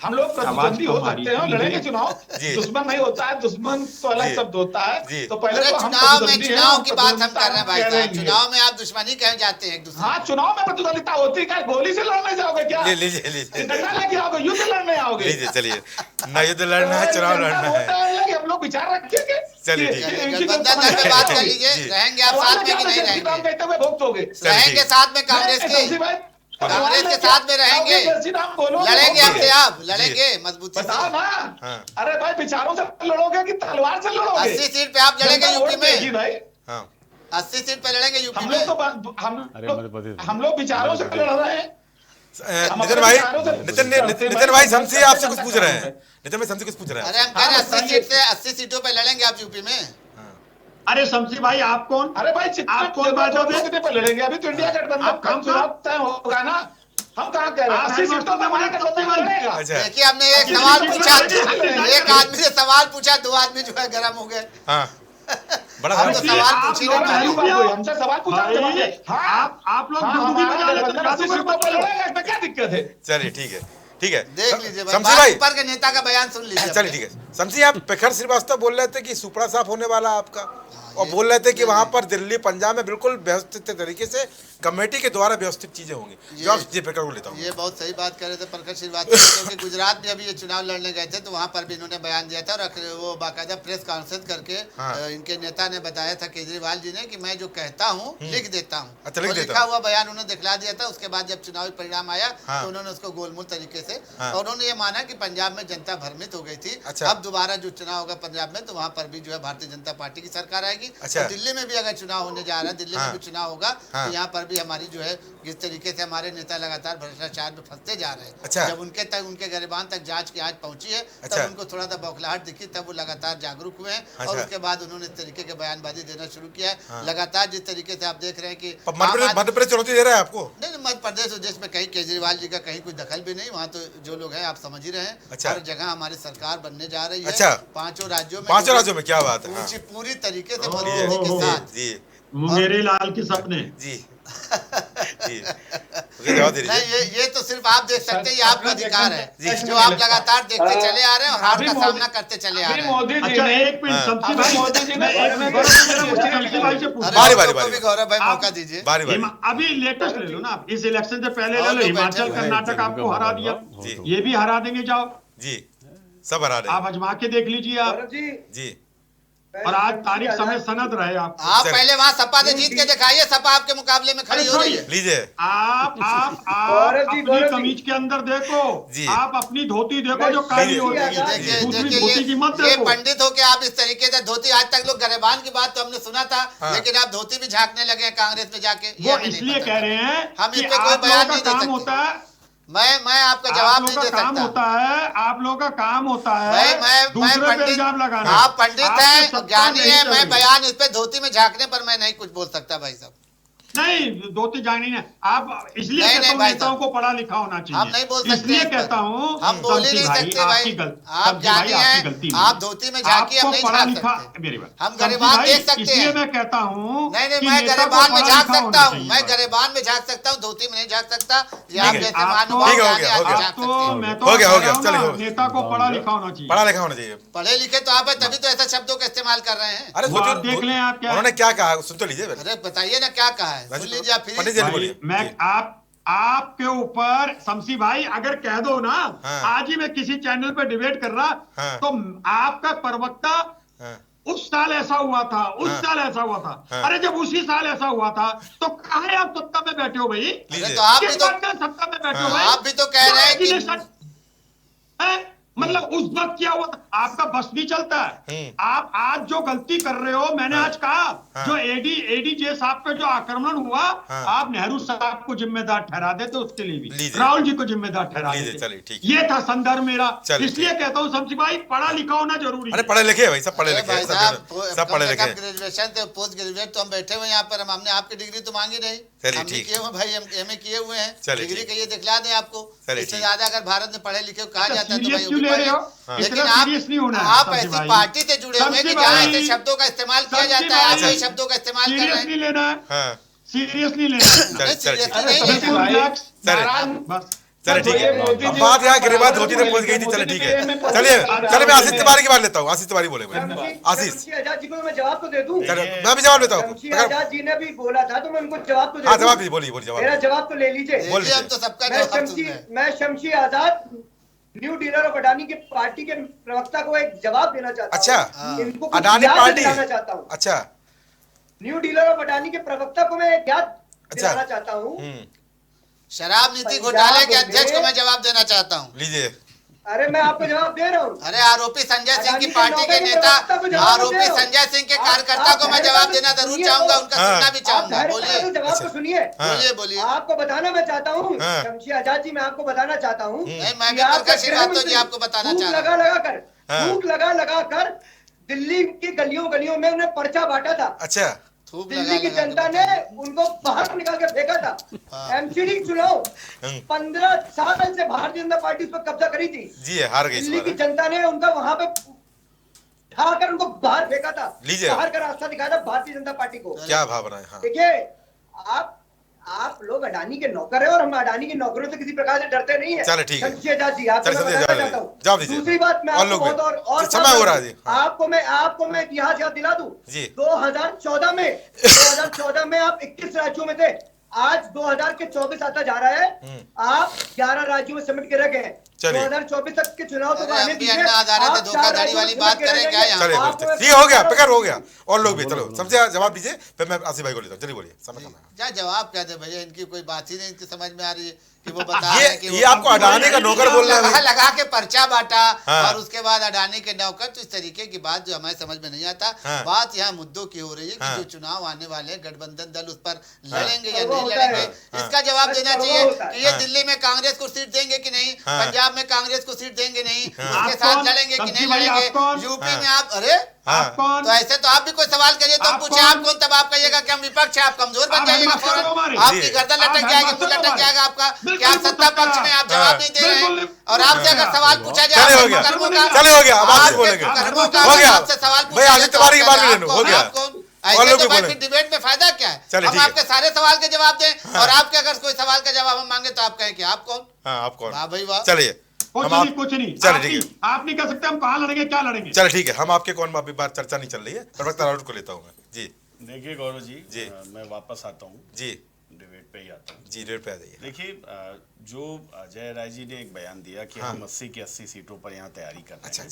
हम लोग प्रतिद्वंदी हो सकते हैं, लड़ेंगे चुनाव, दुश्मन नहीं होता है, दुश्मन तो अलग शब्द होता है। तो पहले तो चुनाव की बात हम कर रहे हैं भाई साहब, चुनाव में आप दुश्मनी कह जाते हैं एक दूसरे। हाँ, चुनाव में प्रतिद्वंदिता होती है, गोली से लड़ने जाओगे क्या, डंडा लेके आओगे, युद्ध लड़ने आओगे। लीजिए, चलिए, ना युद्ध लड़ना है, चुनाव लड़ना है, हम लोग विचार रखेंगे। चलिए ठीक है, बात कर लीजिए, रहेंगे आप साथ में कि नहीं रहेंगे, रहेंगे साथ में कांग्रेस के साथ में रहेंगे, लड़ेंगे आपसे, आप लड़ेंगे मजबूती से। अरे भाई, विचारों से लड़ोगे कि तलवार से लड़ोगे? 80 सीट पे आप लड़ेंगे यूपी में, 80 सीट पे लड़ेंगे यूपी में। हम लोग विचारों से लड़ रहे हैं। नितिन भाई शमसी आपसे कुछ पूछ रहे हैं, नितिन भाई शमसी कुछ पूछ रहे हैं। अरे हम कह रहे हैं 80 सीटों पे लड़ेंगे आप यूपी में। अरे शमसी भाई आप कौन, अरे भाई आप कौन बात कितने पे लड़ेंगे? अभी तो इंडिया गठबंधन कम चुनाव तय होगा ना, हम कहाँ कह रहे हैं 80 सीटों पे हमारा गठबंधन लड़ेगा। देखिए हमने एक सवाल पूछा, एक आदमी से सवाल पूछा, 2 आदमी जो है गर्म हो गए। बड़ा सवाल पूछी हमसे सवाल पूछा, आप लोग क्या दिक्कत है? चलिए ठीक है, देख लीजिए शमसी भाई, ऊपर के नेता का बयान सुन लीजिए। चलिए ठीक है शमसी, आप प्रखर श्रीवास्तव बोल रहे थे कि सुपड़ा साफ होने वाला आपका, और बोल रहे थे कि वहां पर दिल्ली पंजाब में बिल्कुल व्यवस्थित तरीके से कमेटी के द्वारा व्यवस्थित चीजें होंगी। जो आप जी प्रखर को लेता हूँ, ये बहुत सही बात कर रहे थे प्रखर श्रीवास्तव, क्योंकि गुजरात में अभी ये चुनाव लड़ने गए थे तो वहां पर भी इन्होंने बयान दिया था, और वो बाकायदा प्रेस कॉन्फ्रेंस करके इनके नेता ने बताया था केजरीवाल जी ने कि मैं जो कहता हूँ लिख देता हूँ, तो लिखा हुआ बयान उन्होंने दिखला दिया था। उसके बाद जब चुनावी परिणाम आया तो उन्होंने उसको गोलमोल तरीके से, और उन्होंने ये माना कि पंजाब में जनता भ्रमित हो गई थी। अब दोबारा जो चुनाव होगा पंजाब में तो वहां पर भी जो है भारतीय जनता पार्टी की सरकार आएगी। दिल्ली में भी अगर चुनाव होने जा रहा है, दिल्ली में भी चुनाव होगा तो यहाँ पर भी हमारी जो है जिस तरीके से हमारे नेता लगातार भ्रष्टाचार में फंसते जा रहे हैं, जब उनके गरिबान तक जांच की आज पहुंची है तब उनको थोड़ा सा बौखलाहट दिखी, तब वो लगातार जागरूक हुए हैं, और उसके बाद उन्होंने इस तरीके के बयानबाजी देना शुरू किया है। लगातार जिस तरीके से आप देख रहे हैं कि मध्य प्रदेश चुनौती दे रहा है आपको। नहीं, मध्य प्रदेश देश में कहीं केजरीवाल जी का कहीं कोई दखल भी नहीं, वहाँ तो जो लोग हैं आप समझ ही रहे हैं, हर जगह हमारी सरकार बनने जा रही है। 5 राज्यों में क्या बात है, पूरी तरीके से के साथ मुंगेरी लाल के सपने जी जवाब दे नहीं, दीजिए। ये तो सिर्फ आप देख सकते हैं, ये आपका अधिकार है जो आप लगातार देखते चले आ रहे हैं और हार का सामना करते चले आ रहे हैं। मोदी जी अच्छा ने एक मिनट शमशी भाई, मोदी जी ने मैं एक मिनट शमशी भाई से पूछूं। अरे बारी, आप बारी, लोगों को बारी। भी गौरव भाई मौका दीजिए। बारी बारी। अभी लेटेस्ट ले लो ना आप, इस इलेक्शन से पहले ले और लो, लोग हिमाचल बैठे हुए हैं, कर्नाटक आपको हरा दिया, जी। ये भी हरा देंगे, जाओ जी सब हरा रहे आप आजमा के देख लीजिए आप। गौरव जी, जी। और आज तारीख समय सनद रहे आप आप पहले वहाँ सपा से जीत के दिखाइए, सपा आपके मुकाबले में खड़ी हो रही है। लीजिए। आप गौरव जी, अपनी गौरव जी। कमीज के अंदर देखो, जी। आप अपनी धोती देखो जो काली हो रही है, देखिए दूसरी देखिए धोती की मत ये देखो। पंडित हो के आप इस तरीके से धोती, आज तक लोग गरेबान की बात तो हमने सुना था, लेकिन आप धोती भी झांकने लगे हैं कांग्रेस में जाके। ये वो हमें नहीं इसलिए पता कह था। रहे हैं हम इस कि पे कोई आप बयान लोगों नहीं का दे काम सकते। होता है, मैं आपका आप जवाब लोगों नहीं का दे काम सकता। होता है, आप लोगों का काम होता है मैं दूसरे पे पंडित, इल्जाम लगाना। आप पंडित आपकी हैं, सत्ता ज्ञानी नहीं हैं, चल मैं रही। बयान इस पे धोती में झांकने पर मैं नहीं कुछ बोल सकता भाई साहब। नहीं धोती जानी नहीं, आप इसलिए नहीं, कहता हूं भाई नेताओं साहब। को पढ़ा लिखा होना चाहिए। हम नहीं बोल सकते इसलिए इस पर। कहता हूँ हम बोल ही नहीं सकते भाई, आप ज्ञानी हैं, आप धोती में झांकी, हम नहीं झांक सकते। मेरी बात हम गरेबान देख सकते इसलिए हैं। मैं कहता हूँ नहीं नहीं, कि मैं नेता को गरेबान में पढ़ा झांक लिखा सकता होना हूँ, चाहिए मैं बस। गरेबान में झांक सकता हूँ, धोती में नहीं झांक सकता। ये आप ठीक है। जैसे आप महानुभाव ठीक है, हो ज्ञानी गया, हो आदमी गया। झांक तो सकते हैं। मैं तो हो गया, हो गया, कह रहा हूं चलिए, ना, हो गया। नेता को पढ़ा लिखा होना चाहिए। पढ़ा लिखा होना चाहिए। पढ़े लिखे तो आप हैं, तभी तो ऐसा शब्दों का इस्तेमाल कर रहे हैं। अरे वो आप देख लें आप क्या उन्होंने क्या कहा सुन तो लीजिए। अरे बताइए ना क्या कहा है, सुन लीजिए आप पंडित फिर। जी भाई, बोलिए। मैं जी। आपके ऊपर शमशी भाई अगर कह दो ना, हाँ। आज ही मैं किसी चैनल पे डिबेट कर रहा, हाँ। तो आपका प्रवक्ता हाँ। उस साल ऐसा हुआ था, उस हाँ। साल ऐसा हुआ था। हाँ। अरे जब उसी साल ऐसा हुआ था तो काहे आप सत्ता में बैठे हो भाई? लीजिए। अरे तो आप भी किस तो बात में सत्ता में बैठे हो हाँ। भाई? आप भी तो कह रहे हैं कि मतलब उस वक्त क्या हुआ था? आपका बस नहीं चलता है। आप आज जो गलती कर रहे हो, मैंने आज कहा, जो एडीजे साहब पे जो आक्रमण हुआ, आप नेहरू साहब को जिम्मेदार ठहरा देते, उसके लिए भी राहुल जी को जिम्मेदार ठहरा देते। चलिए ठीक। ये था संदर्भ मेरा, चलिए, इसलिए कहता हूँ शमशी भाई पढ़ा लिखा होना जरूरी अरे है। पढ़े लिखे हैं भाई, सब पढ़े लिखे भाई हैं, साहब सब पढ़े लिखे हैं। ग्रेजुएशन थे, पोस्ट ग्रेजुएट, तो हम बैठे हुए हैं यहाँ पर, हमने आपकी डिग्री तो मांगी नहीं, चलिए, हम भी ठीक। किए हुए भाई, हम एमए किए हुए हैं, चलिए, डिग्री ठीक। कहिए दिखला दें आपको। चलिए, इससे ठीक। ज्यादा अगर भारत में पढ़े लिखे को कहा जाता है तो सीरियस भाई क्यों ले रहे हो? लेकिन इतना सीरियस नहीं होना है, आप शमशी ऐसी भाई। पार्टी से जुड़े हुए हैं कि शमशी जहाँ भाई, ऐसे शब्दों का इस्तेमाल किया शमशी जाता है, आप भाई, वही शब्दों का इस्तेमाल कर रहे सीरियस हैं। नहीं लेना है, हाँ। सीरियस नहीं लेना है। चलिए, चलिए, ठीक। नहीं बिल्कुल है। रिलैक्स, चलिए। बस चलिए ठीक है। मोदी अब जी- बात यहाँ गिरिबाज धोती तक पहुंच गई थी। चलिए ठीक है, चलिए चलिए मैं आशीष तिवारी की बात लेता हूँ। आशीष तिवारी बोले आशीष। शमशी आजाद जी को मैं जवाब तो दे दूं। चलिए मैं भी जवाब लेता हूँ। शमशी आजाद जी ने भी बोला था तो मैं उनको जवाब तो दे हाँ दूं। जवाब दीजिए, बोलिए बोलिए मेरा जवाब। जवाब तो ले लीजिए। बोल देखिए, लीजिए। अब तो सबका जवाब सुन रहे हैं। मैं शमशी आजाद न्यू डीलर ऑफ अडानी के पार्टी के प्रवक्ता को एक जवाब देना चाहता हूं। अच्छा, इनको कुछ अडानी याद पार्टी दिलाना चाहता हूँ। अच्छा न्यू डीलर ऑफ अडानी के प्रवक्ता को मैं एक याद दिलाना चाहता हूँ। शराब नीति घोटाले के अध्यक्ष को मैं जवाब देना चाहता हूँ। लीजिए। अरे मैं आपको जवाब दे रहा हूँ। अरे आरोपी संजय सिंह की पार्टी के नेता, आरोपी संजय सिंह के कार्यकर्ता को मैं जवाब देना जरूर चाहूंगा, उनका सुनना भी चाहूंगा। बोलिए जवाब तो सुनिए। बोलिए बोलिए। आपको बताना मैं चाहता हूँ शमशी आजाद जी, मैं आपको बताना चाहता हूँ। नहीं, मैं भी प्रकाश श्रीवास्तव जी आपको बताना चाह रहा हूँ। थूक लगा कर दिल्ली की गलियों गलियों में उन्हें पर्चा बांटा था। अच्छा, दिल्ली की जनता ने उनको बाहर निकाल के फेंका था। एमसीडी चुनाव 15 साल से भारतीय जनता पार्टी उस पर कब्जा करी थी। जी है, हार गई इस दिल्ली की बार। जनता ने उनका वहां पे उठाकर उनको बाहर फेंका था। लीजिए। बाहर का रास्ता दिखाया था भारतीय जनता पार्टी को। क्या भावना है? हाँ देखिए, आप लोग अडानी के नौकर है और हम अडानी के नौकरों से किसी प्रकार से डरते नहीं है। चलो ठीक है। शमशी आजाद जी, आपको चलो, मैं चलिए, बताना जवाब चाहता जवाब हूँ। दीजिए। दूसरी बात मैं और आपको लोग बहुत भी। और समय हो रहा है जी। हाँ। आपको मैं इतिहास याद दिला दूं। जी। 2014 में आप 21 राज्यों में थे। आज 2024 आता जा रहा है, आप 11 राज्यों में समेट के रह गए। 2024 तक के चुनाव तो आने दीजिए। आप धोखाधड़ी वाली बात करें क्या यहाँ? चलिए बोलते, ठीक हो गया, पकड़ हो गया। और लोग भी, चलो समझे, जवाब दीजिए, फिर मैं आसिफ भाई को लेता हूँ। चलिए बोलिए, समय कम है। क्या जवाब क्या दे भैया, इनकी कोई बात ही नहीं इनकी समझ में आ रही है कि वो बता रहे हैं कि ये आपको अडानी का नौकर बोल रहा है। लगा के पर्चा बांटा हाँ। और उसके बाद अडानी के नौकर, तो इस तरीके की बात जो हमें समझ में नहीं आता। हाँ। बात यहाँ मुद्दों की हो रही है कि हाँ। जो चुनाव आने वाले हैं, गठबंधन दल उस पर लड़ेंगे या वो नहीं होता है। लड़ेंगे, इसका जवाब देना वो चाहिए होता है। कि ये दिल्ली में कांग्रेस को सीट देंगे कि नहीं, हाँ। पंजाब में कांग्रेस को सीट देंगे नहीं, उसके आप साथ कौन? लड़ेंगे कि शमशी नहीं भाई, आप लड़ेंगे, कौन? यूपी हाँ। में आप, अरे आप कौन? तो ऐसे तो आप भी कोई सवाल करिए तो हम आप पूछे कौन? आप कौन, तब आप कहिएगा कि हम विपक्ष है, आप कमजोर बन आप जाइएगा हेडमास्टर फौरन, हो हमारे। आपकी जी। गर्दन आप लटक जाएगी, हेडमास्टर मुंह हो लटक हमारे। जाएगा आपका बिल्कुल कि आप बिल्कुल सत्ता पक्ष सत्ता। में आप जवाब नहीं दे रहे बिल्कुल हैं, और आपसे अगर सवाल पूछा जाए चले हो आपके गया। कर्मों का, चले हो गया, अब आप आपके बोलेंगे। कर्मों का हो अगर गया। आपसे सवाल भाई, पूछा आदित्य जाए तो तिवारी की आप बात कहें, ले लो, हो आप गया। कौन? ऐसे तो भाई फिर डिबेट में फायदा क्या है? हम आपके सारे सवाल के जवाब दें और आपके अगर कोई सवाल का जवाब हम मांगे तो आप कहें कि आप कौन? आप कौन? वाह भाई वाह। चलिए कुछ नहीं चलिए ठीक है, आप नहीं कह सकते हम कहाँ लड़ेंगे क्या लड़ेंगे। चलिए ठीक है, हम आपके कौन अभी बात चर्चा नहीं चल रही है, प्रवक्ता राउत को लेता हूँ मैं जी। देखिए गौरव जी, जी मैं वापस आता हूँ जी, डिबेट पे ही आता हूँ जी, डिबेट पे आ जाइए। देखिए जो अजय राय जी ने एक बयान दिया कि हम 80 की 80 सीटों पर यहाँ तैयारी कर रहे हैं,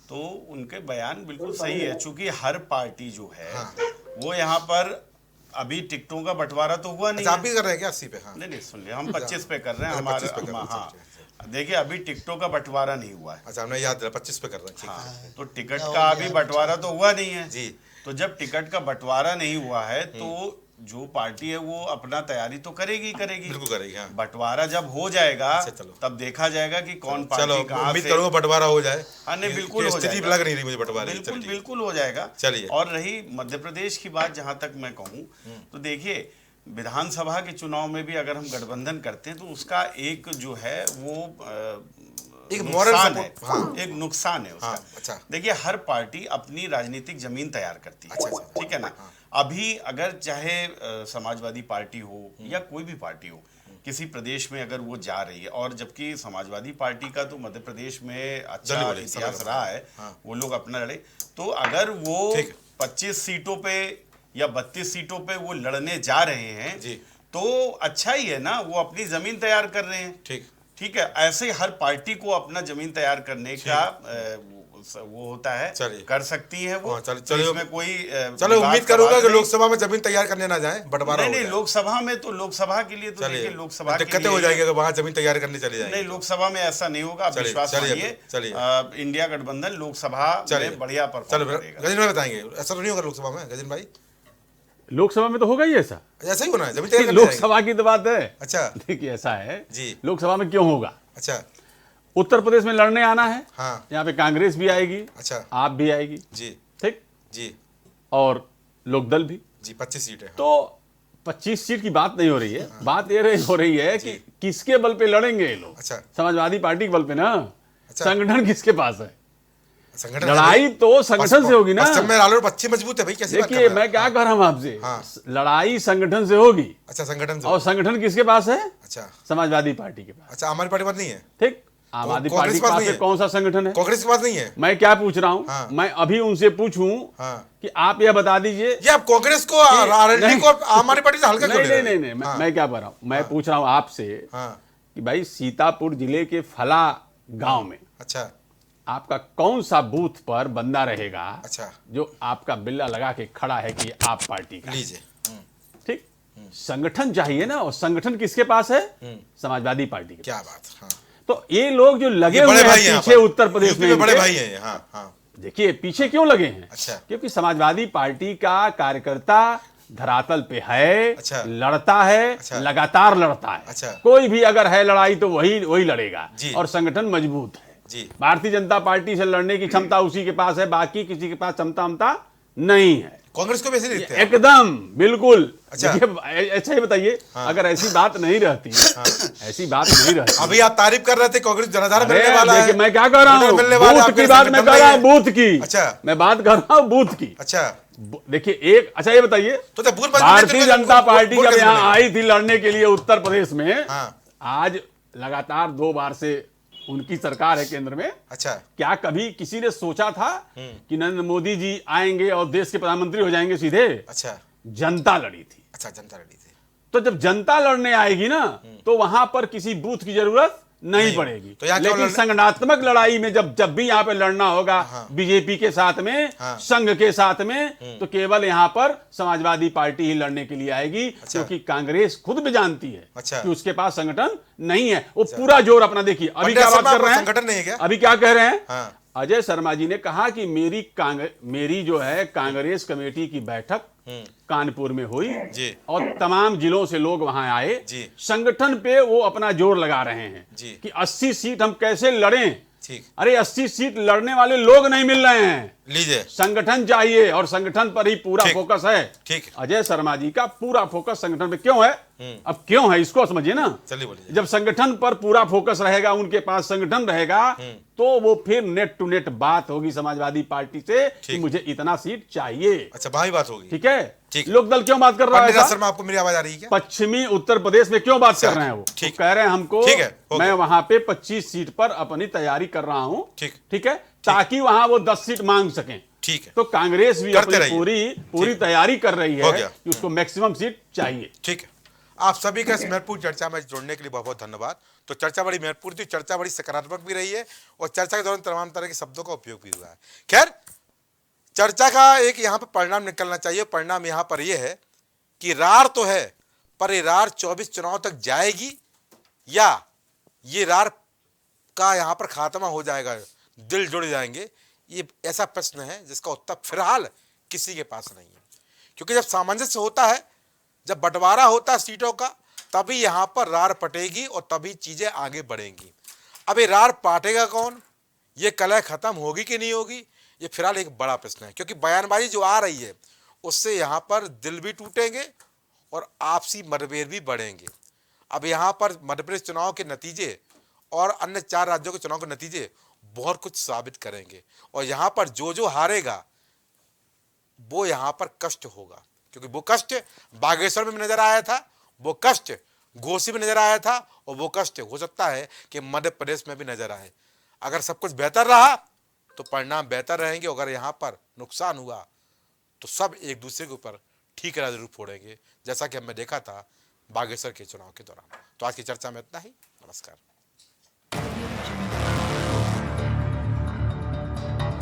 तो उनके बयान बिल्कुल सही है, चूंकि हर पार्टी जो है वो यहाँ पर अभी टिकटों का बंटवारा तो हुआ नहीं। आप भी कर रहे हैं क्या 80 पे? नहीं सुन लिया, हम 25 पे कर रहे हैं हमारे। देखिए अभी टिकटों का बंटवारा नहीं हुआ है। अच्छा, हमने याद दिला 25 पे कर रहे हैं। तो टिकट का अभी बंटवारा तो हुआ नहीं है जी। तो जब टिकट का बंटवारा नहीं हुआ है तो जो पार्टी है वो अपना तैयारी तो करेगी बिल्कुल करेगी। बंटवारा जब हो जाएगा तब देखा जाएगा कि कौन पार्टी कहां से। उम्मीद करूंगा बंटवारा हो जाए। हाँ नहीं, बिल्कुल हो जाएगा, लग नहीं रही मुझे बंटवारे। बिल्कुल हो जाएगा। चलिए, और रही मध्य प्रदेश की बात, जहां तक मैं कहूं तो देखिए विधानसभा के चुनाव में भी अगर हम गठबंधन करते हैं तो उसका एक जो है वो एक नुकसान है। एक नुकसान है उसका। अच्छा। देखिए हर पार्टी अपनी राजनीतिक जमीन तैयार करती है। ठीक है ना। अभी अगर चाहे समाजवादी पार्टी हो या कोई भी पार्टी हो, किसी प्रदेश में अगर वो जा रही है, और जबकि समाजवादी पार्टी का तो मध्य प्रदेश में अच्छा इतिहास रहा है, वो लोग अपना लड़े, तो अगर वो 25 सीटों पे या 32 सीटों पे वो लड़ने जा रहे हैं तो अच्छा ही है ना, वो अपनी जमीन तैयार कर रहे हैं। ठीक है। ऐसे हर पार्टी को अपना जमीन तैयार करने का वो होता है, कर सकती है वो। चलो इसमें कोई चलो उम्मीद करूंगा कि लोकसभा में जमीन तैयार करने ना जाए, बंटवारा नहीं, लोकसभा में तो लोकसभा के लिए तो देखिए लोकसभा दिक्कतें हो जाएगी अगर वहां जमीन तैयार करने चले जाएंगे। नहीं, लोकसभा में ऐसा नहीं होगा, आप विश्वास मानिए। इंडिया गठबंधन लोकसभा में बढ़िया परफॉर्म करेगा। गजेंद्र भाई बताएंगे, ऐसा तो नहीं होगा लोकसभा में? गजेंद्र भाई, लोकसभा में तो होगा ही ऐसा ही होना है, जमीन तैयार करने लोकसभा की तो बात है। अच्छा, देखिए ऐसा है जी, लोकसभा में क्यों होगा? अच्छा, उत्तर प्रदेश में लड़ने आना है। हाँ, यहाँ पे कांग्रेस भी आएगी। अच्छा, आप भी आएगी जी, ठीक जी, और लोकदल भी जी। 25 सीटें। तो 25 सीट की बात नहीं हो रही है। बात ये हो रही है कि किसके बल पे लड़ेंगे ये लोग। अच्छा, समाजवादी पार्टी के बल पे ना। संगठन किसके पास है? संगठन लड़ाई तो संगठन से होगी ना। पश्चिम में लालू पश्चिम मजबूत है भाई, कैसे? देखिए मैं क्या कह रहा हूं आपसे, लड़ाई संगठन से होगी। अच्छा, संगठन से। और संगठन किसके पास है? अच्छा, समाजवादी पार्टी के पास। अच्छा, हमारी पार्टी पास नहीं है। ठीक, आम आदमी पार्टी के पास कौन सा संगठन है? कांग्रेस के पास नहीं है। मैं क्या पूछ रहा हूँ, मैं अभी उनसे पूछूं कि आप यह बता दीजिए, ये आप कांग्रेस को हमारी पार्टी से हल्का क्यों ले रहे हैं? नहीं, मैं क्या कह रहा हूँ, मैं पूछ रहा हूँ आपसे कि भाई सीतापुर जिले के फला गांव में अच्छा आपका कौन सा बूथ पर बंदा रहेगा? अच्छा, जो आपका बिल्ला लगा के खड़ा है कि आप पार्टी का लीजिए। ठीक, संगठन चाहिए ना, और संगठन किसके पास है? समाजवादी पार्टी के। क्या बात। हाँ। तो ये लोग जो लगे हुए हैं पीछे उत्तर प्रदेश में, बड़े भाई हैं। हाँ, हाँ। देखिए पीछे क्यों लगे हैं? अच्छा, क्योंकि समाजवादी पार्टी का कार्यकर्ता धरातल पे है। अच्छा, लड़ता है। अच्छा, लगातार लड़ता है। अच्छा, कोई भी अगर है लड़ाई तो वही लड़ेगा, और संगठन मजबूत है। भारतीय जनता पार्टी से लड़ने की क्षमता उसी के पास है, बाकी किसी के पास क्षमता नहीं है। कांग्रेस को भी ऐसे देखते हैं? एकदम बिल्कुल। अच्छा, अच्छा ही बताइए, अगर ऐसी बात नहीं रहती, ऐसी बात नहीं रहती। अभी आप तारीफ कर रहे थे कांग्रेस जनाधार मिलने वाला है। मैं क्या कर रहा हूँ, बूथ की बात मैं कर रहा हूँ, बूथ की। अच्छा, मैं बात कर रहा हूँ बूथ की। अच्छा, देखिए एक, अच्छा ये बताइए, भारतीय जनता पार्टी जब यहाँ आई थी लड़ने के लिए उत्तर प्रदेश में, आज लगातार 2 बार से उनकी सरकार है केंद्र में। अच्छा, क्या कभी किसी ने सोचा था कि नरेंद्र मोदी जी आएंगे और देश के प्रधानमंत्री हो जाएंगे सीधे? अच्छा, जनता लड़ी थी। अच्छा, जनता लड़ी थी। तो जब जनता लड़ने आएगी ना, तो वहां पर किसी बूथ की जरूरत नहीं पड़ेगी। तो लेकिन संगठनात्मक लड़ाई में जब भी यहाँ पे लड़ना होगा बीजेपी के साथ में, संघ के साथ में, तो केवल यहाँ पर समाजवादी पार्टी ही लड़ने के लिए आएगी। क्योंकि कांग्रेस खुद भी जानती है कि उसके पास संगठन नहीं है। वो पूरा जोर अपना, देखिए अभी क्या बात कर रहे हैं, संगठन नहीं है क्या? अभी क्या कह रहे हैं? अजय शर्मा जी ने कहा कि मेरी जो है कांग्रेस कमेटी की बैठक कानपुर में हुई और तमाम जिलों से लोग वहां आए। संगठन पे वो अपना जोर लगा रहे हैं कि 80 सीट हम कैसे लड़ें। अरे 80 सीट लड़ने वाले लोग नहीं मिल रहे हैं। लीजिए, संगठन चाहिए और संगठन पर ही पूरा फोकस है। ठीक है। अजय शर्मा जी का पूरा फोकस संगठन पे क्यों है? अब क्यों है इसको समझिए ना। चलिए बोलिए। जब संगठन पर पूरा फोकस रहेगा, उनके पास संगठन रहेगा, तो वो फिर नेट टू नेट बात होगी समाजवादी पार्टी से कि मुझे इतना सीट चाहिए। अच्छा, वहां बात होगी। ठीक है। लोकदल क्यों बात कर रहा है? पंडित शर्मा, आपको मेरी आवाज आ रही है क्या? पश्चिमी उत्तर प्रदेश में क्यों बात कर रहे हैं वो? ठीक, कह रहे हैं हमको, ठीक है, मैं वहां पे 25 सीट पर अपनी तैयारी कर रहा हूं। ठीक है, ताकि वहां वो 10 सीट मांग सकें। ठीक है। तो कांग्रेस भी अपनी पूरी तैयारी कर रही है कि उसको मैक्सिमम सीट चाहिए। ठीक है। आप सभी का इस महत्वपूर्ण चर्चा में जुड़ने के लिए बहुत बहुत धन्यवाद। तो चर्चा बड़ी महत्वपूर्ण थी, चर्चा बड़ी सकारात्मक भी रही है और चर्चा के दौरान तमाम तरह के शब्दों का उपयोग भी हुआ है। खैर, चर्चा का एक यहाँ पर परिणाम निकलना चाहिए। परिणाम यहाँ पर यह है कि रार तो है, पर ये रार 24 चुनाव तक जाएगी या ये रार का यहाँ पर खात्मा हो जाएगा, दिल जुड़ जाएंगे, ये ऐसा प्रश्न है जिसका उत्तर फिलहाल किसी के पास नहीं है। क्योंकि जब सामंजस्य होता है, जब बंटवारा होता है सीटों का, तभी यहाँ पर रार पटेगी और तभी चीजें आगे बढ़ेंगी। अब ये रार पाटेगा कौन, ये कलह खत्म होगी कि नहीं होगी, ये फिलहाल एक बड़ा प्रश्न है। क्योंकि बयानबाजी जो आ रही है उससे यहाँ पर दिल भी टूटेंगे और आपसी मतभेद भी बढ़ेंगे। अब यहाँ पर मध्य प्रदेश चुनाव के नतीजे और अन्य 4 राज्यों के चुनाव के नतीजे बहुत कुछ साबित करेंगे और यहाँ पर जो हारेगा वो यहाँ पर कष्ट होगा। क्योंकि वो कष्ट बागेश्वर में नजर आया था, वो कष्ट घोसी में नजर आया था और वो कष्ट हो सकता है कि मध्य प्रदेश में भी नजर आए। अगर सब कुछ बेहतर रहा तो परिणाम बेहतर रहेंगे, अगर यहाँ पर नुकसान हुआ तो सब एक दूसरे के ऊपर ठीकरा जरूर फोड़ेंगे, जैसा कि हमने देखा था बागेश्वर के चुनाव के दौरान। तो आज की चर्चा में इतना ही। नमस्कार।